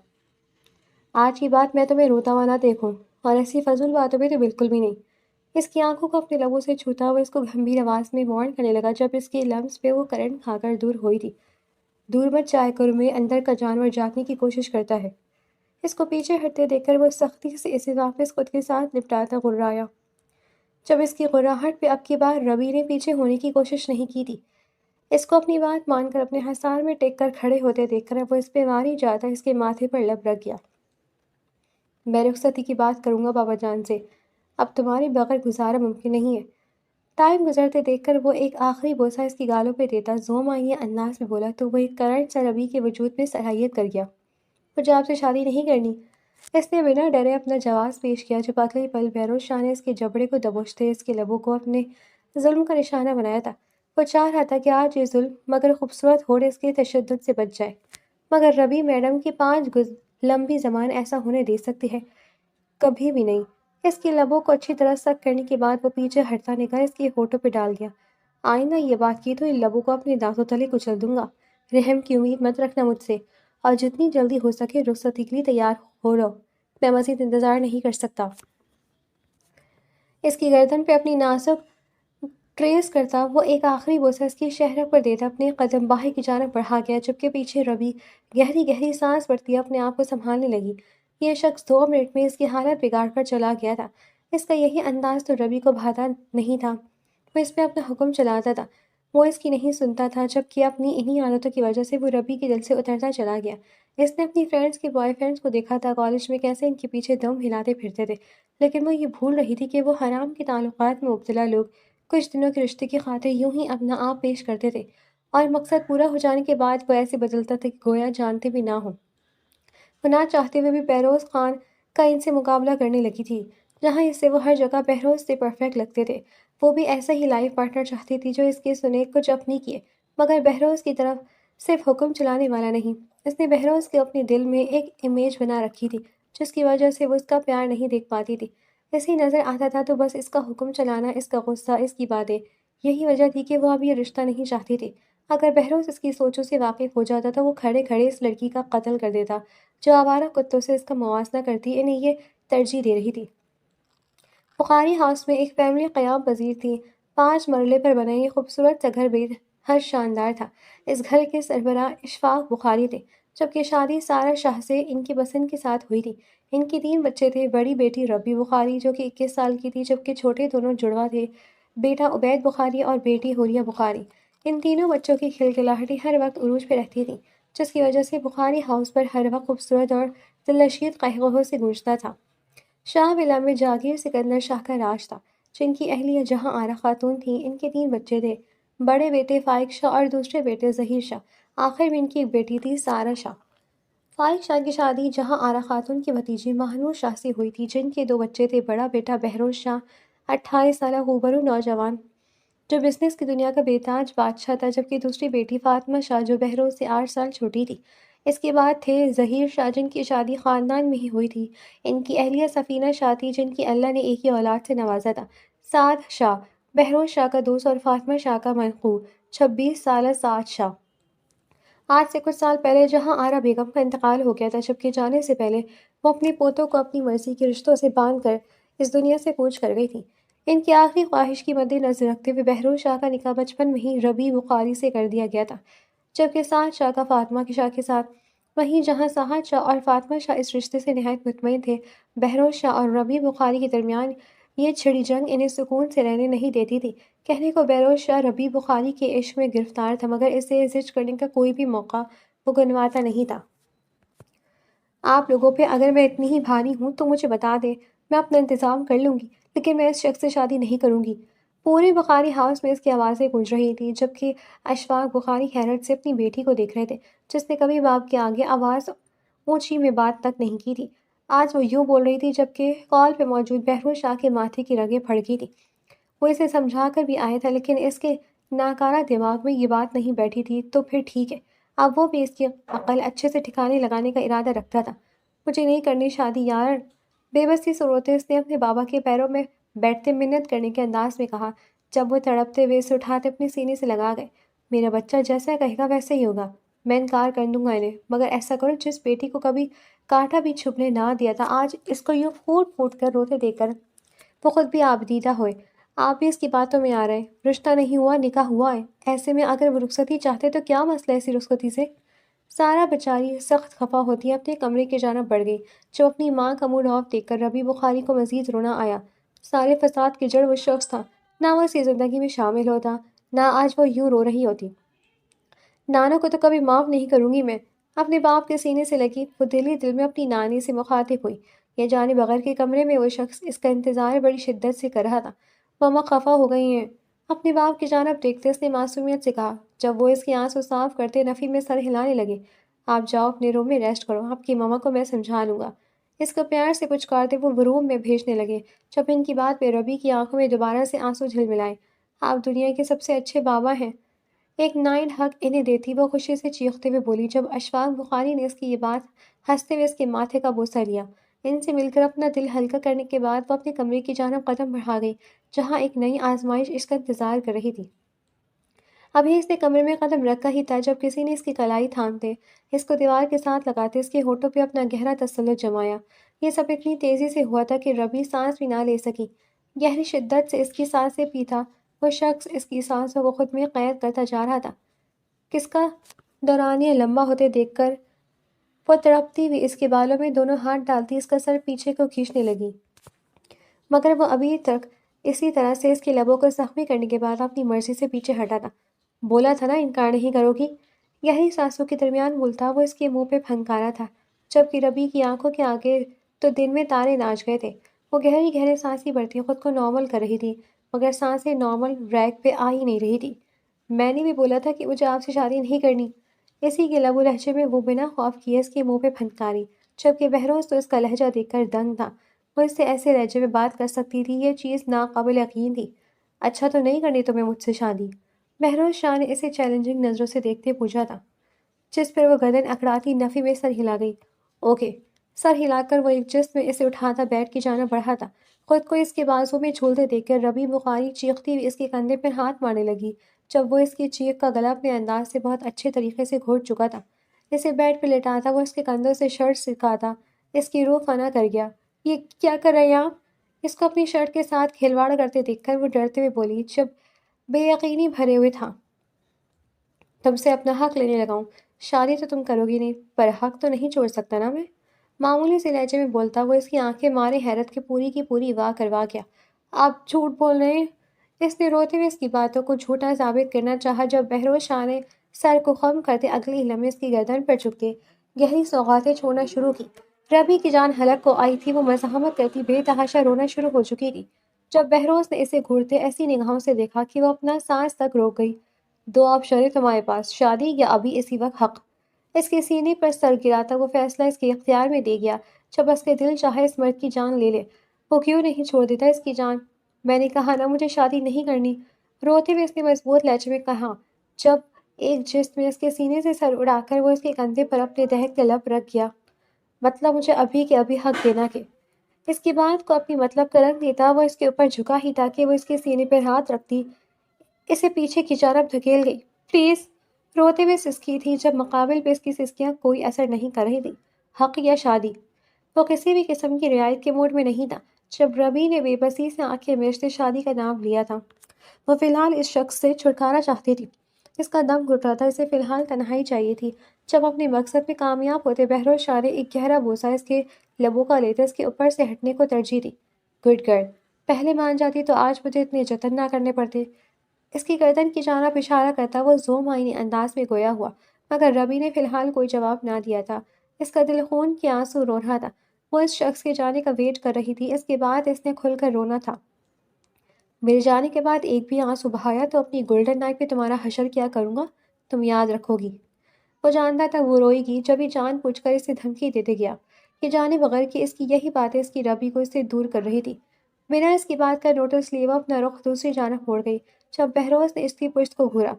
Speaker 1: آج کی بات میں تمہیں روتا ہوا نہ دیکھوں، اور ایسی فضول باتوں پہ تو بالکل بھی نہیں۔ اس کی آنکھوں کو اپنے لبوں سے چھوتا وہ اس کو گھمبیر آواز میں وارن کرنے لگا جب اس کے لمس پہ وہ کرنٹ کھا کر دور ہوئی تھی۔ دور مت جائے کرو، میں اندر کا جانور جاگنے کی کوشش کرتا ہے۔ اس کو پیچھے ہٹتے دیکھ کر وہ سختی سے اسے واپس خود کے ساتھ لپٹاتا غرایا۔ جب اس کی غراہٹ پہ اب کی بار ربی نے پیچھے ہونے کی کوشش نہیں کی تھی۔ اس کو اپنی بات مان کر اپنے حصار میں ٹیک کر کھڑے ہوتے دیکھ کر وہ اس پہ ماری جاتا اس کے ماتھے پر لب رکھ گیا۔ میں رخصتی کی بات کروں گا بابا جان سے، اب تمہارے بغیر گزارا ممکن نہیں ہے۔ ٹائم گزرتے دیکھ کر وہ ایک آخری بوسہ اس کی گالوں پہ دیتا زوم آئیے انداز میں بولا تو وہ ایک کرنٹ سا ربی کے وجود میں صلاحیت کر گیا۔ مجھے آپ سے شادی نہیں کرنی، اس نے بنا ڈرے اپنا جواز پیش کیا جب اگلے پل بہروز شاہ نے اس کے جبڑے کو دبوچتے اس کے لبوں کو اپنے ظلم کا نشانہ بنایا تھا۔ وہ چاہ رہا تھا کہ آج یہ ظلم مگر خوبصورت ہونٹ اس کے تشدد سے بچ جائے، مگر ربی میڈم کی 5 لمبی زبان ایسا ہونے دے سکتی ہے؟ کبھی بھی نہیں۔ اس کے لبوں کو اچھی طرح سک کرنے کے بعد وہ پیچھے ہٹتا نگاہ اس کے ہونٹوں پہ ڈال گیا۔ آئندہ یہ بات کی تو ان لبوں کو اپنے دانتوں تلے کچل دوں گا۔ رحم کی امید مت رکھنا مجھ سے، اور جتنی جلدی ہو سکے رخصتی کے لیے تیار ہو رہو، میں مزید انتظار نہیں کر سکتا۔ اس کی گردن پہ اپنی نازک ٹریس کرتا وہ ایک آخری بوسہ اس کی شہرک پر دیتا اپنے قدم باہر کی جانب بڑھا گیا جبکہ پیچھے ربی گہری گہری سانس بھرتی اپنے آپ کو سنبھالنے لگی۔ یہ شخص 2 منٹ میں اس کی حالت بگاڑ کر چلا گیا تھا۔ اس کا یہی انداز تو ربی کو بھاتا نہیں تھا۔ وہ اس پہ اپنا حکم چلاتا تھا، وہ اس کی نہیں سنتا تھا جبکہ اپنی انہی عادتوں کی وجہ سے وہ ربی کے دل سے اترتا چلا گیا۔ اس نے اپنی فرینڈز کے بوائے فرینڈز کو دیکھا تھا کالج میں کیسے ان کے پیچھے دم ہلاتے پھرتے تھے، لیکن وہ یہ بھول رہی تھی کہ وہ حرام کے تعلقات میں مبتلا لوگ کچھ دنوں کے رشتے کی خاطر یوں ہی اپنا آپ پیش کرتے تھے، اور مقصد پورا ہو جانے کے بعد وہ ایسے بدلتا تھا کہ گویا جانتے بھی نہ ہوں۔ وہ نہ چاہتے ہوئے بھی بہروز خان کا ان سے مقابلہ کرنے لگی تھی، جہاں اس سے وہ ہر جگہ بہروز سے پرفیکٹ لگتے تھے۔ وہ بھی ایسا ہی لائف پارٹنر چاہتی تھی جو اس کے سنے کچھ اپنی کیے، مگر بہروز کی طرف صرف حکم چلانے والا نہیں۔ اس نے بہروز کے اپنے دل میں ایک امیج بنا رکھی تھی جس کی وجہ سے وہ اس کا پیار نہیں دیکھ پاتی تھی۔ اسے نظر آتا تھا تو بس اس کا حکم چلانا، اس کا غصہ، اس کی باتیں، یہی وجہ تھی کہ وہ اب یہ رشتہ نہیں چاہتی تھی۔ اگر بہروز اس کی سوچوں سے واقف ہو جاتا تو وہ کھڑے کھڑے اس لڑکی کا قتل کر دیتا جو آوارہ کتوں سے اس کا موازنہ کرتی انہیں یہ ترجیح دے رہی تھی۔ بخاری ہاؤس میں ایک فیملی قیام پذیر تھی۔ 5 مرلے پر بنا یہ خوبصورت سا گھر بے حد شاندار تھا۔ اس گھر کے سربراہ اشفاق بخاری تھے، جبکہ شادی سارہ شاہ سے ان کی پسند کے ساتھ ہوئی تھی۔ ان کے 3 بچے تھے، بڑی بیٹی ربی بخاری جو کہ 21 سال کی تھی جبکہ چھوٹے دونوں جڑواں تھے، بیٹا عبید بخاری اور بیٹی حوریہ بخاری۔ ان تینوں بچوں کی کھلکھلاہٹی ہر وقت عروج پہ رہتی تھی، جس کی وجہ سے بخاری ہاؤس پر ہر وقت خوبصورت اور دلنشین قہقہوں سے گونجتا تھا۔ شاہ ولا میں جاگیر سکندر شاہ کا راج تھا، جن کی اہلیہ جہاں آرا خاتون تھیں۔ ان کے 3 بچے تھے، بڑے بیٹے فائق شاہ اور دوسرے بیٹے ظہیر شاہ، آخر میں ان کی ایک بیٹی تھی سارہ شاہ۔ فائق شاہ کی شادی جہاں آرا خاتون کی بھتیجی مہنور شاہ سے ہوئی تھی، جن کے 2 بچے تھے، بڑا بیٹا بہروز شاہ 28 سالہ خوبرو نوجوان جو بزنس کی دنیا کا بے تاج بادشاہ تھا، جبکہ دوسری بیٹی فاطمہ شاہ جو بہروز سے 8 سال چھوٹی تھی۔ اس کے بعد تھے ظہیر شاہ جن کی شادی خاندان میں ہی ہوئی تھی، ان کی اہلیہ سفینہ شاہ تھی جن کی اللہ نے ایک ہی اولاد سے نوازا تھا، سعد شاہ بہروز شاہ کا دوست اور فاطمہ شاہ کا منقول 26 سالہ سعد شاہ۔ آج سے کچھ سال پہلے جہاں آرا بیگم کا انتقال ہو گیا تھا، جبکہ جانے سے پہلے وہ اپنے پوتوں کو اپنی مرضی کے رشتوں سے باندھ کر اس دنیا سے کوچ کر گئی تھی۔ ان کی آخری خواہش کی مد نظر رکھتے ہوئے بہروز شاہ کا نکاح بچپن میں ہی ربی بخاری سے کر دیا گیا تھا، جبکہ سعد شاہ کا فاطمہ کے شاہ کے ساتھ۔ وہیں جہاں سعد شاہ اور فاطمہ شاہ اس رشتے سے نہایت مطمئن تھے، بہروز شاہ اور ربی بخاری کے درمیان یہ چھڑی جنگ انہیں سکون سے رہنے نہیں دیتی تھی۔ کہنے کو بہروز شاہ ربی بخاری کے عشق میں گرفتار تھا، مگر اسے زج کرنے کا کوئی بھی موقع وہ گنواتا نہیں تھا۔ آپ لوگوں پہ اگر میں اتنی ہی بھاری ہوں تو مجھے بتا دیں، میں اپنا انتظام کر لوں گی، لیکن میں اس شخص سے شادی نہیں کروں گی۔ پورے بخاری ہاؤس میں اس کی آوازیں گونج رہی تھیں، جبکہ اشفاق بخاری حیرت سے اپنی بیٹی کو دیکھ رہے تھے جس نے کبھی باپ کے آگے آواز اونچی میں بات تک نہیں کی تھی۔ آج وہ یوں بول رہی تھی جبکہ کال پہ موجود بہروز شاہ کے ماتھے کی رگیں پھڑکی تھی۔ وہ اسے سمجھا کر بھی آیا تھا لیکن اس کے ناکارہ دماغ میں یہ بات نہیں بیٹھی تھی تو پھر ٹھیک ہے۔ اب وہ بھی اس کی عقل اچھے سے ٹھکانے لگانے کا ارادہ رکھتا تھا۔ مجھے نہیں کرنی شادی یار، بے بسی سے روتے اس نے اپنے بابا کے پیروں میں بیٹھتے منت کرنے کے انداز میں کہا، جب وہ تڑپتے ہوئے اسے اٹھاتے اپنے سینے سے لگا گئے۔ میرا بچہ جیسا کہے گا ویسے ہی ہوگا، میں انکار کر دوں گا انہیں، مگر ایسا کرو جس بیٹی کو کبھی کانٹا بھی چھپنے نہ دیا تھا آج اس کو یوں پھوٹ پھوٹ کر روتے دیکھ کر وہ خود بھی آبدیدہ ہوئے۔ آپ بھی اس کی باتوں میں آ رہے ہیں، رشتہ نہیں ہوا نکاح ہوا ہے، ایسے میں اگر وہ رخصتی چاہتے تو کیا مسئلہ ہے ایسی رخصتی سے؟ سارا بیچاری سخت خفا ہوتی اپنے کمرے کی جانب بڑھ گئی۔ جو اپنی ماں کا موڈ آف دیکھ کر ربی بخاری کو مزید رونا آیا۔ سارے فساد کی جڑ وہ شخص تھا، نہ وہ اس کی زندگی میں شامل ہوتا نہ آج وہ یوں رو رہی ہوتی۔ نانو کو تو کبھی معاف نہیں کروں گی میں۔ اپنے باپ کے سینے سے لگی وہ دل میں اپنی نانی سے مخاطب ہوئی۔ یہ جانے بغیر کے کمرے میں وہ شخص اس کا انتظار بڑی شدت سے کر رہا تھا۔ ماما خفا ہو گئی ہیں۔ اپنے باپ کی جانب دیکھتے اس نے معصومیت سے کہا۔ جب وہ اس کی آنسوں صاف کرتے نفی میں سر ہلانے لگے، آپ جاؤ اپنے روم میں ریسٹ کرو، آپ کی ماما کو میں سمجھا لوں گا۔ اس کو پیار سے پچکارتے وہ روم میں بھیجنے لگے۔ جب ان کی بات پہ ربی کی آنکھوں میں دوبارہ سے آنسو جھلملائے۔ آپ دنیا کے سب سے اچھے بابا ہیں، ایک نائن حق انہیں دیتی وہ خوشی سے چیختے ہوئے بولی۔ جب اشفاق بخاری نے اس کی یہ بات ہنستے ہوئے اس کے ماتھے کا بوسہ لیا، ان سے مل کر اپنا دل ہلکا کرنے کے بعد وہ اپنے کمرے کی جانب قدم بڑھا گئی جہاں ایک نئی آزمائش اس کا انتظار کر رہی تھی۔ ابھی اس نے کمرے میں قدم رکھا ہی تھا جب کسی نے اس کی کلائی تھامتے اس کو دیوار کے ساتھ لگاتے اس کے ہونٹوں پہ اپنا گہرا تسلط جمایا۔ یہ سب اتنی تیزی سے ہوا تھا کہ ربی سانس بھی نہ لے سکی۔ گہری شدت سے اس کی سانسیں پیتا وہ شخص اس کی سانسوں کو خود میں قید کرتا جا رہا تھا۔ کس کا دورانیہ لمبا ہوتے دیکھ کر وہ تڑپتی ہوئی اس کے بالوں میں دونوں ہاتھ ڈالتی اس کا سر پیچھے کو کھینچنے لگی، مگر وہ ابھی تک اسی طرح سے اس کے لبوں کو زخمی کرنے کے بعد اپنی مرضی سے پیچھے ہٹا تھا۔ بولا تھا نا انکار نہیں کرو گی۔ گہری سانسوں کے درمیان بولتا وہ اس کے منہ پہ پھنکارا تھا، جبکہ ربی کی آنکھوں کے آگے تو دن میں تارے ناچ گئے تھے۔ وہ گہری سانسیں بھرتی خود کو نارمل کر رہی تھی، مگر سانسیں نارمل ریک پہ آ ہی نہیں رہی تھی۔ میں نے بھی بولا تھا کہ مجھے آپ سے شادی نہیں کرنی، اسی کے لب و لہجے میں وہ بنا خوف کیے اس کے منہ پہ پھنکاری، جبکہ بہروز تو اس کا لہجہ دیکھ کر دنگ تھا۔ وہ اس سے ایسے لہجے میں بات کر سکتی تھی، یہ چیز ناقابل یقین تھی۔ اچھا تو نہیں کرنی تمہیں مجھ سے شادی؟ بہروز شاہ نے اسے چیلنجنگ نظروں سے دیکھتے پوچھا تھا، جس پر وہ گردن اکڑاتی نفی میں سر ہلا گئی۔ اوکے۔ سر ہلا کر وہ ایک جست میں اسے اٹھاتا بیڈ کی جانب بڑھا تھا۔ خود کو اس کے بازو میں جھولتے دیکھ کر ربی بخاری چیختی ہوئی اس کے کندھے پر ہاتھ مارنے لگی، جب وہ اس کی چیخ کا گلا اپنے انداز سے بہت اچھے طریقے سے گھوٹ چکا تھا۔ اسے بیڈ پہ لٹاتا وہ اس کے کندھوں سے شرٹ سکھاتا اس کی روح فنا کر گیا۔ یہ کیا کر رہے ہیں آپ؟ اس کو اپنی شرٹ کے ساتھ کھلواڑ کرتے دیکھ کر وہ ڈرتے ہوئے بولی، جب بے یقینی بھرے ہوئے تھا، تم سے اپنا حق لینے لگا ہوں۔ شادی تو تم کرو گی نہیں، پر حق تو نہیں چھوڑ سکتا نا میں؟ معمولی سے لہجے میں بولتا وہ اس کی آنکھیں مارے حیرت کے پوری کی پوری واہ کروا گیا۔ آپ جھوٹ بول رہے ہیں؟ اس نے روتے ہوئے اس کی باتوں کو جھوٹا ثابت کرنا چاہا جب بہروز شاہ نے سر کو خم کرتے اگلے ہی لمحے اس کی گردن پر جھک کے گہری سوغاتیں چھوڑنا شروع کی۔ ربی کی جان حلق کو آئی تھی، وہ مزاحمت کرتی بے تحاشا رونا شروع ہو چکی تھی جب بہروز نے اسے گھورتے ایسی نگاہوں سے دیکھا کہ وہ اپنا سانس تک روک گئی۔ دو آپشن ہیں تمہارے پاس، شادی یا ابھی اسی وقت حق۔ اس کے سینے پر سر گراتا وہ فیصلہ اس کے اختیار میں دے گیا، جب اس کے دل چاہے اس مرد کی جان لے لے، وہ کیوں نہیں چھوڑ دیتا اس کی جان؟ میں نے کہا نا مجھے شادی نہیں کرنی، روتے ہوئے اس نے مضبوط لہجے میں کہا، جب ایک جست میں اس کے سینے سے سر اڑا کر وہ اس کے کندھے پر اپنے دہکتے لب رکھ گیا۔ مطلب مجھے ابھی کے ابھی حق دینا کہ اس کی بات کو اپنی مطلب کا رنگ دیتا وہ اس کے اوپر جھکا ہی تھا کہ وہ اس کے سینے پر ہاتھ رکھتی اسے پیچھے کی جانب دھکیل گئی۔ پلیز، روتے ہوئے سسکی تھی جب مقابل پہ اس کی سسکیاں کوئی اثر نہیں کر رہی تھی۔ حق یا شادی؟ وہ کسی بھی قسم کی رعایت کے موڈ میں نہیں تھا۔ جب ربی نے بے بسی سے آنکھیں میچتے شادی کا نام لیا تھا، وہ فی الحال اس شخص سے چھٹکارا چاہتی تھی۔ اس کا دم گھٹ رہا تھا، اسے فی الحال تنہائی چاہیے تھی۔ جب اپنے مقصد میں کامیاب ہوتے بہروز شاہ نے ایک گہرا بوسہ اس کے لبوں کا لیتے اس کے اوپر سے ہٹنے کو ترجیح دی۔ گڈ گرل، پہلے مان جاتی تو آج مجھے اتنے جتن نہ کرنے پڑتے۔ اس کی گردن کی جانب اشارہ کرتا وہ زوم آئینی انداز میں گویا ہوا، مگر ربی نے فی الحال کوئی جواب نہ دیا تھا۔ اس کا دل خون کے آنسو رو رہا تھا، وہ اس شخص کے جانے کا ویٹ کر رہی تھی۔ اس کے بعد اس نے کھل کر رونا تھا۔ میرے جانے کے بعد ایک بھی آنسو بہایا تو اپنی گولڈن نائٹ پہ تمہارا حشر کیا کروں گا، تم یاد رکھو گی۔ وہ جانتا تھا وہ روئے گی جب ہی جان پوچھ کر اسے دھمکی دیتے گیا۔ یہ جانے بغیر کہ اس کی یہی باتیں اس کی ربی کو اس سے دور کر رہی تھی۔ بنا اس کی بات کا نوٹس لیے وہ اپنا رخ دوسری جانب موڑ گئی۔ جب بہروز نے اس کی پشت کو گھورا،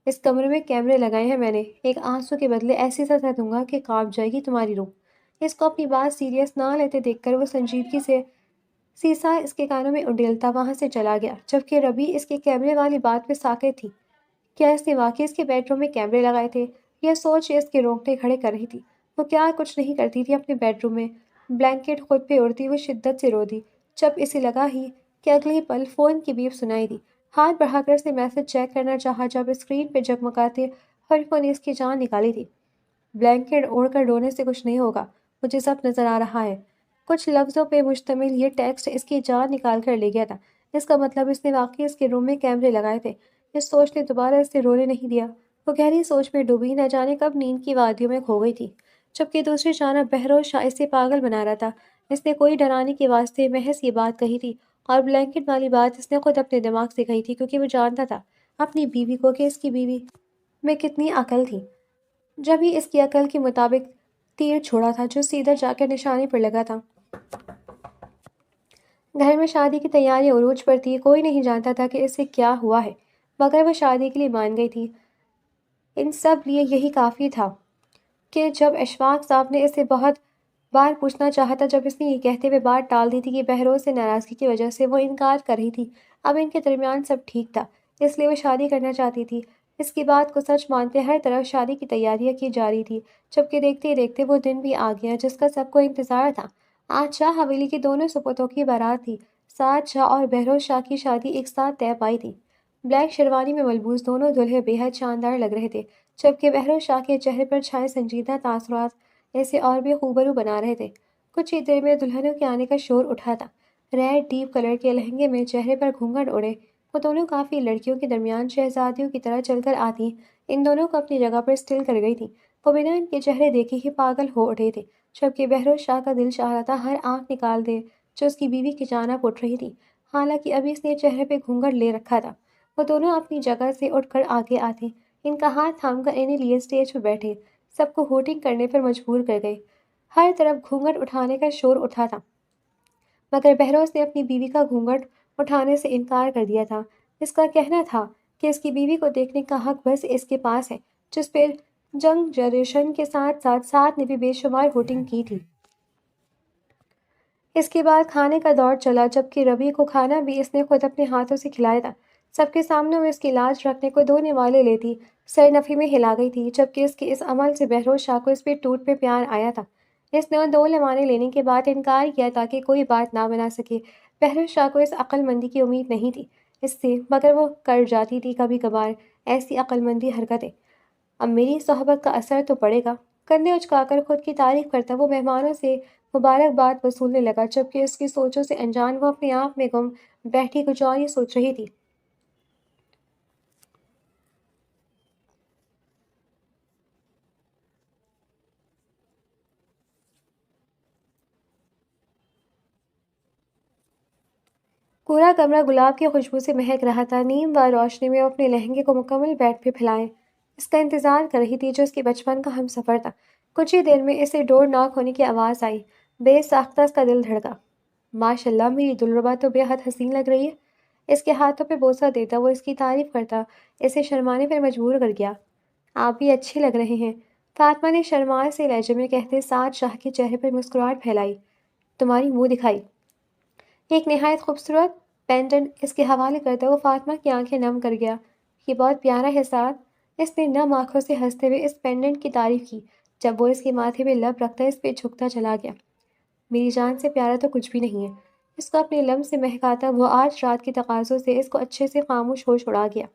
Speaker 1: اس کمرے میں کیمرے لگائے ہیں میں نے، ایک آنسو کے بدلے ایسی سزا دوں گا کہ کانپ جائے گی تمہاری روح۔ اس کو اپنی بات سیریس نہ لیتے دیکھ کر وہ سنجیدگی سے سیسا اس کے کانوں میں اڈیلتا وہاں سے چلا گیا، جبکہ ربی اس کے کیمرے والی بات پہ ساکت تھی۔ کیا اس نے واقعی اس کے بیڈ روم میں کیمرے لگائے تھے؟ یہ سوچ اس کے رونگٹے کھڑے کر رہی تھی۔ وہ کیا کچھ نہیں کرتی تھی اپنے بیڈ روم میں؟ بلینکٹ خود پہ اڑتی وہ شدت سے رو دی جب اسے لگا ہی کہ اگلے ہی پل فون کی بیپ سنائی دی۔ ہاتھ بڑھا کر اس نے میسج چیک کرنا چاہا جب اسکرین پہ جگمگاتے حرفوں نے اس کی جان نکالی تھی۔ بلینکٹ اوڑھ کر رونے سے کچھ نہیں ہوگا، مجھے سب نظر آ رہا ہے۔ کچھ لفظوں پہ مشتمل یہ ٹیکسٹ اس کی جان نکال کر لے گیا تھا۔ اس کا مطلب اس نے واقعی اس کے روم میں کیمرے لگائے تھے۔ اس سوچ نے دوبارہ اسے رونے نہیں دیا۔ وہ گہری سوچ میں ڈوبی، نہ جانے کب نیند کی وادیوں میں کھو گئی تھی، جبکہ دوسری جانب بہروز شاہ اسے پاگل بنا رہا تھا۔ اس نے کوئی ڈرانے کے واسطے محض یہ بات کہی تھی، اور بلینکٹ والی بات اس نے خود اپنے دماغ سے کہی تھی، کیونکہ وہ جانتا تھا اپنی بیوی کو کہ اس کی بیوی میں کتنی عقل تھی۔ جب ہی اس کی عقل کے مطابق تیر چھوڑا تھا جو سیدھا جا کر نشانے پر لگا تھا۔ گھر میں شادی کی تیاری عروج پر تھی، کوئی نہیں جانتا تھا کہ اسے کیا ہوا ہے، مگر وہ شادی کے لیے مان گئی تھی۔ ان سب لیے یہی کافی تھا کہ جب اشفاق صاحب نے اسے بہت بار پوچھنا چاہا تھا، جب اس نے یہ کہتے ہوئے بات ٹال دی تھی کہ بہروز سے ناراضگی کی وجہ سے وہ انکار کر رہی تھی، اب ان کے درمیان سب ٹھیک تھا، اس لیے وہ شادی کرنا چاہتی تھی۔ اس کی بات کو سچ مانتے ہر طرف شادی کی تیاریاں کی جا رہی تھی، جبکہ دیکھتے ہی دیکھتے وہ دن بھی آ گیا جس کا سب کو انتظار تھا۔ آج شاہ حویلی کی دونوں سپوتوں کی بارات تھی۔ سعد شاہ اور بہروز شاہ کی شادی ایک ساتھ طے پائی تھی۔ بلیک شیروانی میں ملبوس دونوں دلہے بے حد شاندار لگ رہے تھے، جبکہ بہروز شاہ کے چہرے پر چھائے سنجیدہ تاثرات ایسے اور بھی خوبرو بنا رہے تھے۔ کچھ ہی دیر میں دلہنوں کے آنے کا شور اٹھا تھا۔ ریڈ ڈیپ کلر کے لہنگے میں چہرے پر گھونگھٹ اڑے، وہ دونوں کافی لڑکیوں کے درمیان شہزادیوں کی طرح چل کر آتی ان دونوں کو اپنی جگہ پر اسٹل کر گئی تھی۔ وہ بنا ان کے چہرے دیکھے ہی پاگل ہو اٹھے تھے، جبکہ بہروز شاہ کا دل چاہ رہا تھا ہر آنکھ نکال دے جو اس کی بیوی کی جانب اٹھ رہی تھی، حالانکہ ابھی اس نے چہرے پہ گھونگھٹ لے رکھا تھا۔ وہ دونوں اپنی جگہ سے اٹھ کر آگے آتے، ان کا ہاتھ تھام کر انہیں لیے اسٹیج پہ بیٹھے، سب کو ہوٹنگ کرنے پر مجبور کر گئے۔ ہر طرف گھونگھٹ اٹھانے کا شور اٹھا تھا، مگر بہروز نے اپنی بیوی کا گھونگھٹ اٹھانے سے انکار کر دیا تھا۔ اس کا کہنا تھا کہ اس کی بیوی کو دیکھنے کا حق بس اس کے پاس ہے، جس پر جنگ جنریشن کے ساتھ ساتھ 7 نے بھی بے شمار ہوٹنگ کی تھی۔ اس کے بعد کھانے کا دور چلا، جبکہ ربی کو کھانا بھی اس نے خود اپنے ہاتھوں سے کھلایا تھا۔ سب کے سامنے وہ اس کی لاج رکھنے کو دو نوالے لیتی سر نفی میں ہلا گئی تھی، جبکہ اس کے اس عمل سے بہروز شاہ کو اس پہ ٹوٹ پہ پیار آیا تھا۔ اس نے ان دو لمحانے لینے کے بعد انکار کیا تاکہ کوئی بات نہ بنا سکے۔ بہروز شاہ کو اس عقل مندی کی امید نہیں تھی اس سے، مگر وہ کر جاتی تھی کبھی کبھار ایسی عقل مندی حرکتیں۔ اب میری صحبت کا اثر تو پڑے گا، کندھے اچکا کر خود کی تعریف کرتا وہ مہمانوں سے مبارکباد وصولنے لگا، جبکہ اس کی سوچوں سے انجان وہ اپنے آپ میں گم بیٹھی کچھ اور ہی سوچ رہی تھی۔ پورا کمرہ گلاب کی خوشبو سے مہک رہا تھا۔ نیم وار روشنی میں وہ اپنے لہنگے کو مکمل بیڈ پہ پھیلائے اس کا انتظار کر رہی تھی جو اس کے بچپن کا ہم سفر تھا۔ کچھ ہی دیر میں اسے ڈور ناک ہونے کی آواز آئی۔ بے ساختہ اس کا دل دھڑکا۔ ماشاء اللہ، میری دلربا تو بے حد حسین لگ رہی ہے۔ اس کے ہاتھوں پہ بوسہ دیتا وہ اس کی تعریف کرتا اسے شرمانے پر مجبور کر گیا۔ آپ بھی اچھے لگ رہے ہیں، فاطمہ نے شرمار سے لہجے میں کہتے سعد شاہ کے چہرے پر مسکراہٹ پھیلائی۔ تمہاری منہ دکھائی۔ ایک نہایت خوبصورت پینڈنٹ اس کے حوالے کرتا وہ فاطمہ کی آنکھیں نم کر گیا۔ یہ بہت پیارا ہے سعد۔ اس نے نم آنکھوں سے ہنستے ہوئے اس پینڈنٹ کی تعریف کی۔ جب وہ اس کے ماتھے پہ لب رکھتا اس پہ جھکتا چلا گیا۔ میری جان سے پیارا تو کچھ بھی نہیں ہے۔ اس کو اپنے لم سے مہکاتا وہ آج رات کے تقاضوں سے اس کو اچھے سے خاموش ہوش اڑا گیا،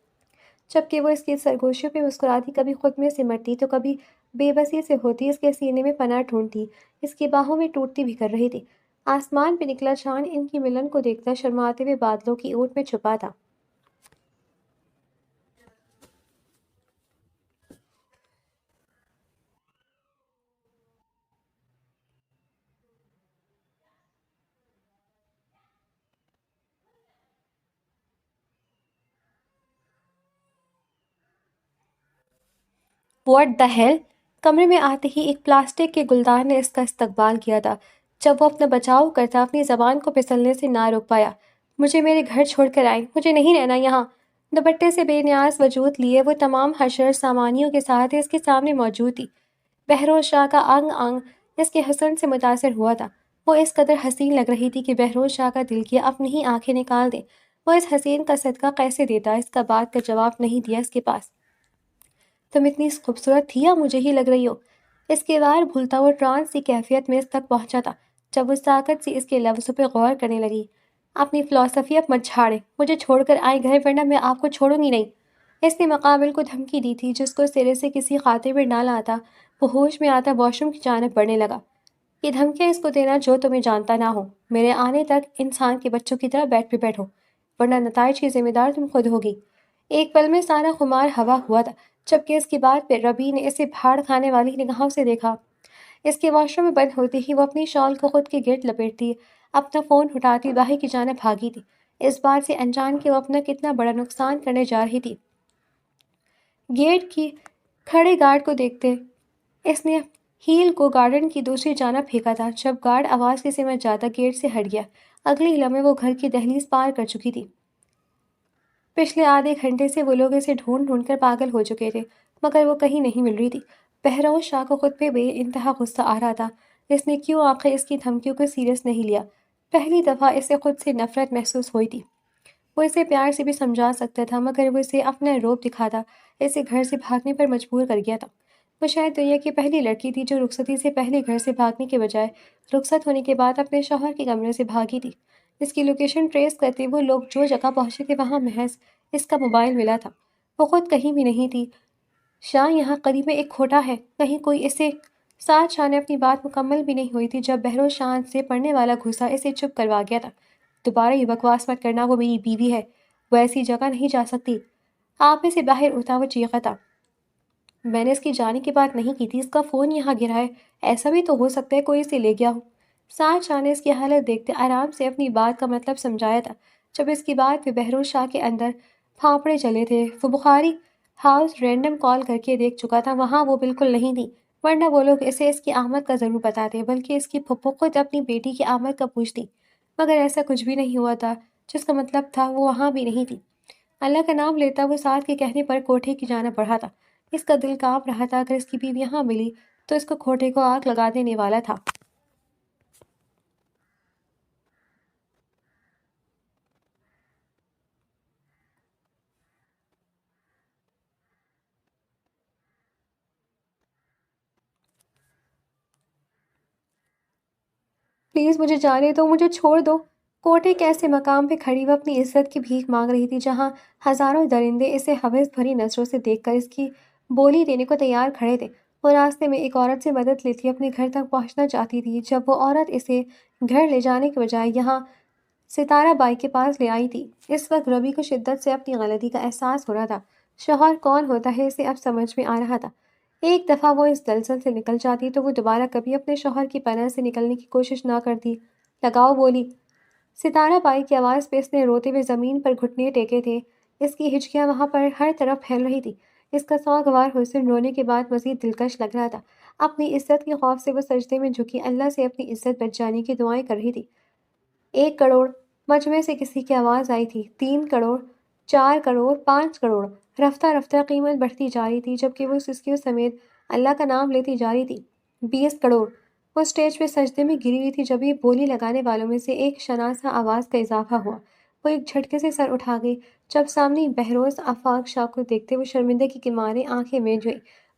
Speaker 1: جبکہ وہ اس کی سرگوشیوں پہ مسکراتی، کبھی خود میں سمٹتی تو کبھی بے بسی سے ہوتی اس کے سینے میں پناہ ڈھونڈتی، اس کی باہوں میں ٹوٹتی بھی کر رہی تھی۔ آسمان پہ نکلا چاند ان کی ملن کو دیکھتا شرماتے ہوئے بادلوں کی اوٹ میں چھپا تھا۔ What the hell! کمرے میں آتے ہی ایک پلاسٹک کے گلدان نے اس کا استقبال کیا تھا۔ جب وہ اپنا بچاؤ کرتا اپنی زبان کو پھسلنے سے نہ روک پایا۔ مجھے میرے گھر چھوڑ کر آئیں، مجھے نہیں رہنا یہاں۔ دوپٹے سے بے نیاز وجود لیے وہ تمام حشر سامانیوں کے ساتھ اس کے سامنے موجود تھی۔ بہروز شاہ کا انگ انگ اس کے حسن سے متاثر ہوا تھا۔ وہ اس قدر حسین لگ رہی تھی کہ بہروز شاہ کا دل کیا اپنی ہی آنکھیں نکال دے۔ وہ اس حسین کا صدقہ کیسے دیتا، اس کا بات کا جواب نہیں دیا اس کے پاس۔ تم اتنی خوبصورت تھی یا مجھے ہی لگ رہی ہو؟ اس کے بار بھولتا وہ ٹرانس کی کیفیت میں اس تک پہنچا تھا جب وہ ساکت سی اس کے لفظوں پہ غور کرنے لگی۔ اپنی فلسفی اب مت جھاڑے، مجھے چھوڑ کر آئے گھر ورنہ میں آپ کو چھوڑوں گی نہیں۔ اس نے مقابل کو دھمکی دی تھی جس کو سرے سے کسی خاطر میں ڈالا آتا۔ وہ ہوش میں آتا واش روم کی جانب بڑھنے لگا۔ یہ دھمکیاں اس کو دینا جو تمہیں جانتا نہ ہو۔ میرے آنے تک انسان کے بچوں کی طرح بیٹھ پہ بیٹھو ورنہ نتائج کی ذمہ دار تم خود ہوگی۔ ایک پل میں سارا خمار ہوا ہوا تھا جبکہ اس کی بات پہ ربی نے اسے بھاڑ کھانے والی نگاہوں سے دیکھا۔ اس کے واش روم میں بند ہوتے ہی وہ اپنی شال کو خود کے گرد لپیٹتی اپنا فون اٹھاتی باہر کی جانب بھاگی تھی، اس بات سے انجان کہ وہ اپنا کتنا بڑا نقصان کرنے جا رہی تھی۔ گیٹ کی کھڑے گارڈ کو دیکھتے اس نے ہیل کو گارڈن کی دوسری جانب پھینکا تھا۔ جب گارڈ آواز کی سمجھ جاتا گیٹ سے ہٹ گیا۔ اگلے ہی لمحے وہ گھر کی دہلیز پار کر چکی تھی۔ پچھلے آدھے گھنٹے سے وہ لوگ اسے ڈھونڈ ڈھونڈ کر پاگل ہو چکے تھے مگر وہ کہیں نہیں مل رہی تھی۔ بہروز شاہ کو خود پہ بے انتہا غصہ آ رہا تھا۔ اس نے کیوں آخر اس کی دھمکیوں کو سیریس نہیں لیا؟ پہلی دفعہ اسے خود سے نفرت محسوس ہوئی تھی۔ وہ اسے پیار سے بھی سمجھا سکتا تھا مگر وہ اسے اپنا روب دکھاتا اسے گھر سے بھاگنے پر مجبور کر گیا تھا۔ وہ شاید دنیا کی پہلی لڑکی تھی جو رخصتی سے پہلے گھر سے بھاگنے کے بجائے رخصت ہونے کے بعد اپنے شوہر کے کمرے سے بھاگی تھی۔ اس کی لوکیشن ٹریس کرتے وہ لوگ جو جگہ پہنچے تھے وہاں محض اس کا موبائل ملا تھا۔ وہ خود کہیں بھی نہیں تھی۔ شاہ یہاں قریب میں ایک کھوٹا ہے، کہیں کوئی اسے ساتھ شاہ نے اپنی بات مکمل بھی نہیں ہوئی تھی جب بہروز شاہ سے پڑنے والا غصہ اسے چپ کروا گیا تھا۔ دوبارہ یہ بکواس مت کرنا، وہ میری بیوی ہے، وہ ایسی جگہ نہیں جا سکتی۔ آپ میں سے باہر اٹھا وہ چیخا تھا۔ میں نے اس کی جانے کی بات نہیں کی تھی، اس کا فون یہاں گرا ہے، ایسا بھی تو ہو سکتا ہے کوئی اسے لے گیا ہو۔ ساتھ شاہ نے اس کی حالت دیکھتے آرام سے اپنی بات کا مطلب سمجھایا تھا۔ جب اس کی بات پہ بہروز شاہ کے اندر پھاپڑے چلے تھے۔ وہ بخاری ہاؤس رینڈم کال کر کے دیکھ چکا تھا، وہاں وہ بالکل نہیں تھی، ورنہ وہ لوگ اسے اس کی آمد کا ضرور بتاتے بلکہ اس کی پھپھو خود اپنی بیٹی کی آمد کا پوچھتی، مگر ایسا کچھ بھی نہیں ہوا تھا جس کا مطلب تھا وہ وہاں بھی نہیں تھی۔ اللہ کا نام لیتا وہ ساتھ کے کہنے پر کوٹھے کی جانب بڑھا تھا۔ اس کا دل کانپ رہا تھا، اگر اس کی بیوی یہاں ملی تو اس کو کھوٹے کو آگ لگا دینے والا تھا۔ پلیز مجھے جانے دو، مجھے چھوڑ دو۔ کوٹے کے ایسے مقام پہ کھڑی وہ اپنی عزت کی بھیک مانگ رہی تھی جہاں ہزاروں درندے اسے ہوس بھری نظروں سے دیکھ کر اس کی بولی دینے کو تیار کھڑے تھے۔ وہ راستے میں ایک عورت سے مدد لیتی اپنے گھر تک پہنچنا چاہتی تھی جب وہ عورت اسے گھر لے جانے کے بجائے یہاں ستارہ بائی کے پاس لے آئی تھی۔ اس وقت ربی کو شدت سے اپنی غلطی کا احساس ہو رہا تھا۔ شوہر کون ہوتا ہے اسے اب سمجھ میں آ رہا تھا۔ ایک دفعہ وہ اس دلدل سے نکل جاتی تو وہ دوبارہ کبھی اپنے شوہر کی پناہ سے نکلنے کی کوشش نہ کرتی۔ لگاؤ بولی۔ ستارہ بائی کی آواز پہ اس نے روتے ہوئے زمین پر گھٹنے ٹیکے تھے۔ اس کی ہچکیاں وہاں پر ہر طرف پھیل رہی تھی۔ اس کا سوگوار حسن رونے کے بعد مزید دلکش لگ رہا تھا۔ اپنی عزت کے خوف سے وہ سجدے میں جھکی اللہ سے اپنی عزت بچ جانے کی دعائیں کر رہی تھی۔ 1 کروڑ، مجمع سے کسی کی آواز آئی تھی۔ 3 کروڑ، 4 کروڑ، 5 کروڑ، رفتہ رفتہ قیمت بڑھتی جا رہی تھی جبکہ وہ سسکیوں سمیت اللہ کا نام لیتی جا رہی تھی۔ 20 کروڑ۔ وہ اسٹیج پہ سجدے میں گری ہوئی تھی جب یہ بولی لگانے والوں میں سے ایک شناسہ آواز کا اضافہ ہوا۔ وہ ایک جھٹکے سے سر اٹھا گئی جب سامنے بہروز آفاق شاہ کو دیکھتے وہ شرمندگی کے مارے آنکھیں مینج گئی۔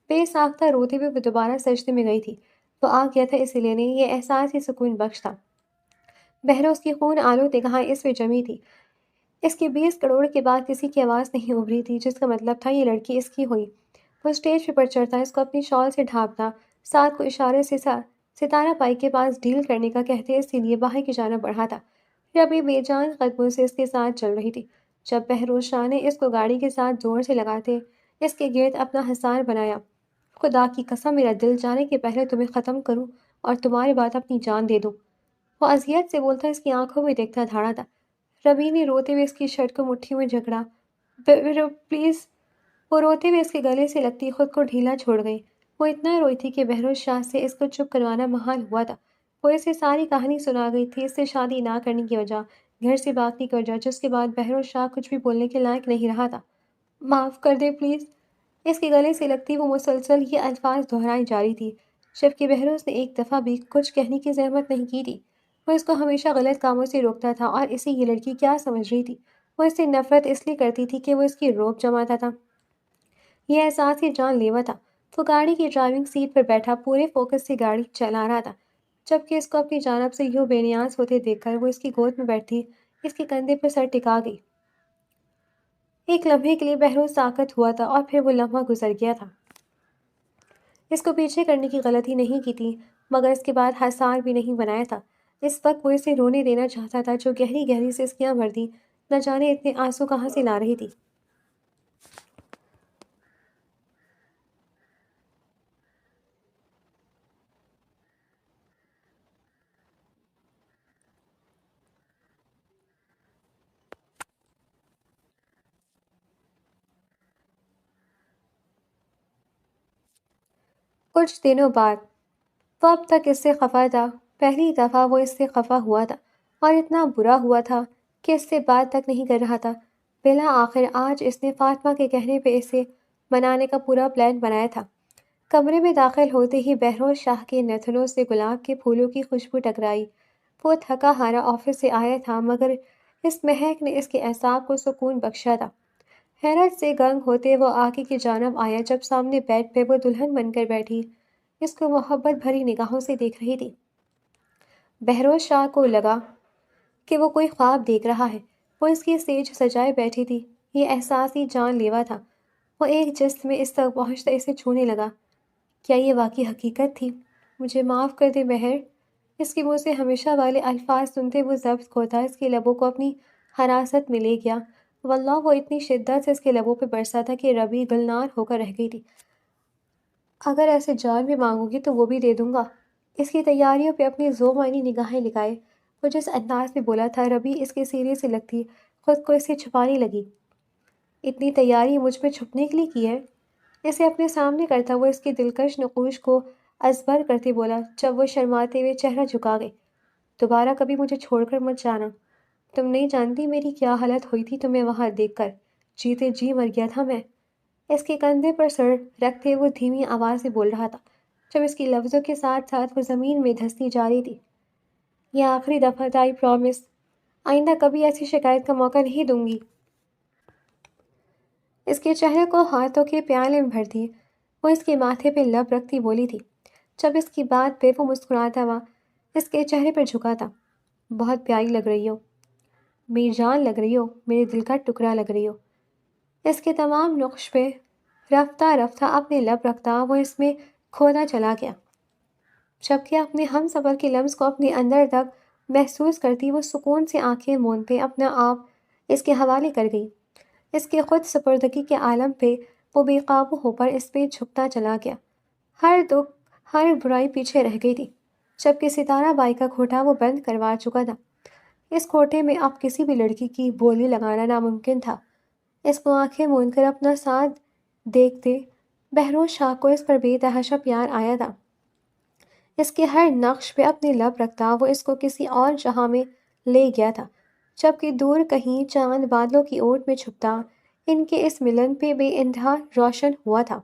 Speaker 1: بے ساختہ روتے ہوئے وہ دوبارہ سجدے میں گئی تھی۔ وہ آ گیا تھا اسے لینے، یہ احساس ہی سکون بخش تھا۔ بہروز کی خون آلود نگاہیں اس میں جمی تھی۔ اس کے 20 کروڑ کے بعد کسی کی آواز نہیں ابھری تھی جس کا مطلب تھا یہ لڑکی اس کی ہوئی۔ وہ اسٹیج پہ پر چڑھتا، اس کو اپنی شال سے ڈھانپتا، ساتھ کو اشارے سے ستارہ پائی کے پاس ڈیل کرنے کا کہتے اسی لیے باہر کی جانب بڑھا تھا۔ ربی بے جان قدموں سے اس کے ساتھ چل رہی تھی۔ جب بہروز شاہ نے اس کو گاڑی کے ساتھ زور سے لگاتے اس کے گرد اپنا حصار بنایا، خدا کی قسم میرا دل جانے کے پہلے تمہیں ختم کروں اور تمہارے بعد اپنی جان دے دوں۔ وہ اذیت سے بولتا اس کی آنکھوں میں دیکھتا دھاڑا تھا۔ ربی نے روتے ہوئے اس کی شرٹ کو مٹھی میں جکڑا۔ پلیز۔ وہ روتے ہوئے اس کے گلے سے لگتی خود کو ڈھیلا چھوڑ گئی۔ وہ اتنا روئی تھی کہ بہروز شاہ سے اس کو چپ کروانا محال ہوا تھا۔ وہ اسے ساری کہانی سنا گئی تھی، اس سے شادی نہ کرنے کی وجہ، گھر سے بھاگنے کی وجہ، جس کے بعد بہروز شاہ کچھ بھی بولنے کے لائق نہیں رہا تھا۔ معاف کر دے پلیز۔ اس کے گلے سے لگتی وہ مسلسل یہ الفاظ دہرائی جاری تھی، جبکہ بہروز نے ایک دفعہ بھی کچھ کہنے کی زحمت نہیں کی تھی۔ وہ اس کو ہمیشہ غلط کاموں سے روکتا تھا، اور اسے یہ لڑکی کیا سمجھ رہی تھی؟ وہ اس سے نفرت اس لیے کرتی تھی کہ وہ اس کی روب جماتا تھا۔ یہ احساس یہ جان لیوا تھا۔ وہ گاڑی کی ڈرائیونگ سیٹ پر بیٹھا پورے فوکس سے گاڑی چلا رہا تھا، جبکہ اس کو اپنی جانب سے یوں بے نیاز ہوتے دیکھ کر وہ اس کی گود میں بیٹھی اس کے کندھے پر سر ٹکا گئی۔ ایک لمحے کے لیے بہروز طاقت ہوا تھا، اور پھر وہ لمحہ گزر گیا تھا۔ اس کو پیچھے کرنے کی غلطی نہیں کی تھی، مگر اس کے بعد حسار بھی نہیں بنایا تھا۔ اس وقت وہ اسے رونے دینا چاہتا تھا، جو گہری گہری سے اس کی آنکھیں نہ جانے اتنے آنسو کہاں سے لا رہی تھی۔ کچھ دنوں بعد وہ اب تک اس سے خفا تھا۔ پہلی دفعہ وہ اس سے خفا ہوا تھا، اور اتنا برا ہوا تھا کہ اس سے بات تک نہیں کر رہا تھا۔ بالآخر آج اس نے فاطمہ کے کہنے پہ اسے منانے کا پورا پلان بنایا تھا۔ کمرے میں داخل ہوتے ہی بہروز شاہ کے نتنوں سے گلاب کے پھولوں کی خوشبو ٹکرائی۔ وہ تھکا ہارا آفس سے آیا تھا، مگر اس مہک نے اس کے اعصاب کو سکون بخشا تھا۔ حیرت سے گنگ ہوتے وہ آگے کی جانب آیا، جب سامنے بیڈ پہ وہ دلہن بن کر بیٹھی اس کو محبت بھری نگاہوں سے دیکھ رہی تھی۔ بہروز شاہ کو لگا کہ وہ کوئی خواب دیکھ رہا ہے۔ وہ اس کی سیج سجائے بیٹھی تھی۔ یہ احساس ہی جان لیوا تھا۔ وہ ایک جست میں اس تک پہنچتا اسے چھونے لگا۔ کیا یہ واقعی حقیقت تھی؟ مجھے معاف کر دے مہر۔ اس کے منہ سے ہمیشہ والے الفاظ سنتے وہ ضبط کھوتا اس کے لبوں کو اپنی حراست میں لے گیا۔ واللہ وہ اتنی شدت سے اس کے لبوں پہ برسا تھا کہ ربی گلنار ہو کر رہ گئی تھی۔ اگر ایسے جان بھی مانگو گی تو وہ بھی دے دوں گا۔ اس کی تیاریوں پہ اپنی ذو معنی نگاہیں لگائے وہ جس انداز میں بولا تھا، ربی اس کے سینے سے لگتی خود کو اس سے چھپانے لگی۔ اتنی تیاری مجھ پہ چھپنے کے لیے کی ہے؟ اسے اپنے سامنے کرتا وہ اس کی دلکش نقوش کو ازبر کرتے بولا، جب وہ شرماتے ہوئے چہرہ جھکا گئی۔ دوبارہ کبھی مجھے چھوڑ کر مت جانا۔ تم نہیں جانتی میری کیا حالت ہوئی تھی تمہیں وہاں دیکھ کر۔ جیتے جی مر گیا تھا میں۔ اس کے کندھے پر سر رکھتے وہ دھیمی آواز سے بول رہا تھا، جب اس کی لفظوں کے ساتھ ساتھ وہ زمین میں دھنستی جا رہی تھی۔ یہ آخری دفعہ تھا، آئی پرومس۔ آئندہ کبھی ایسی شکایت کا موقع نہیں دوں گی۔ اس کے چہرے کو ہاتھوں کے پیالے میں بھرتی وہ اس کے ماتھے پہ لب رکھتی بولی تھی، جب اس کی بات پہ وہ مسکراتا ہوا اس کے چہرے پر جھکا تھا۔ بہت پیاری لگ رہی ہو، میری جان لگ رہی ہو، میرے دل کا ٹکڑا لگ رہی ہو۔ اس کے تمام نقش پہ رفتہ رفتہ اپنے لب رکھتا وہ اس میں کھودا چلا گیا، جبکہ اپنے ہم سفر کے لمس کو اپنے اندر تک محسوس کرتی وہ سکون سے آنکھیں مونتے اپنا آپ اس کے حوالے کر گئی۔ اس کے خود سپردگی کے عالم پہ وہ بے قابو ہو کر اس پہ جھکتا چلا گیا۔ ہر دکھ، ہر برائی پیچھے رہ گئی تھی، جبکہ ستارہ بائی کا کھوٹا وہ بند کروا چکا تھا۔ اس کھوٹے میں اب کسی بھی لڑکی کی بولی لگانا ناممکن تھا۔ اس کو آنکھیں موند کر اپنا ساتھ دیکھتے بہروز شاہ کو اس پر بے تحاشا پیار آیا تھا۔ اس کے ہر نقش پہ اپنے لب رکھتا وہ اس کو کسی اور جہاں میں لے گیا تھا، جبکہ دور کہیں چاند بادلوں کی اوٹ میں چھپتا ان کے اس ملن پہ بے انتہا روشن ہوا تھا۔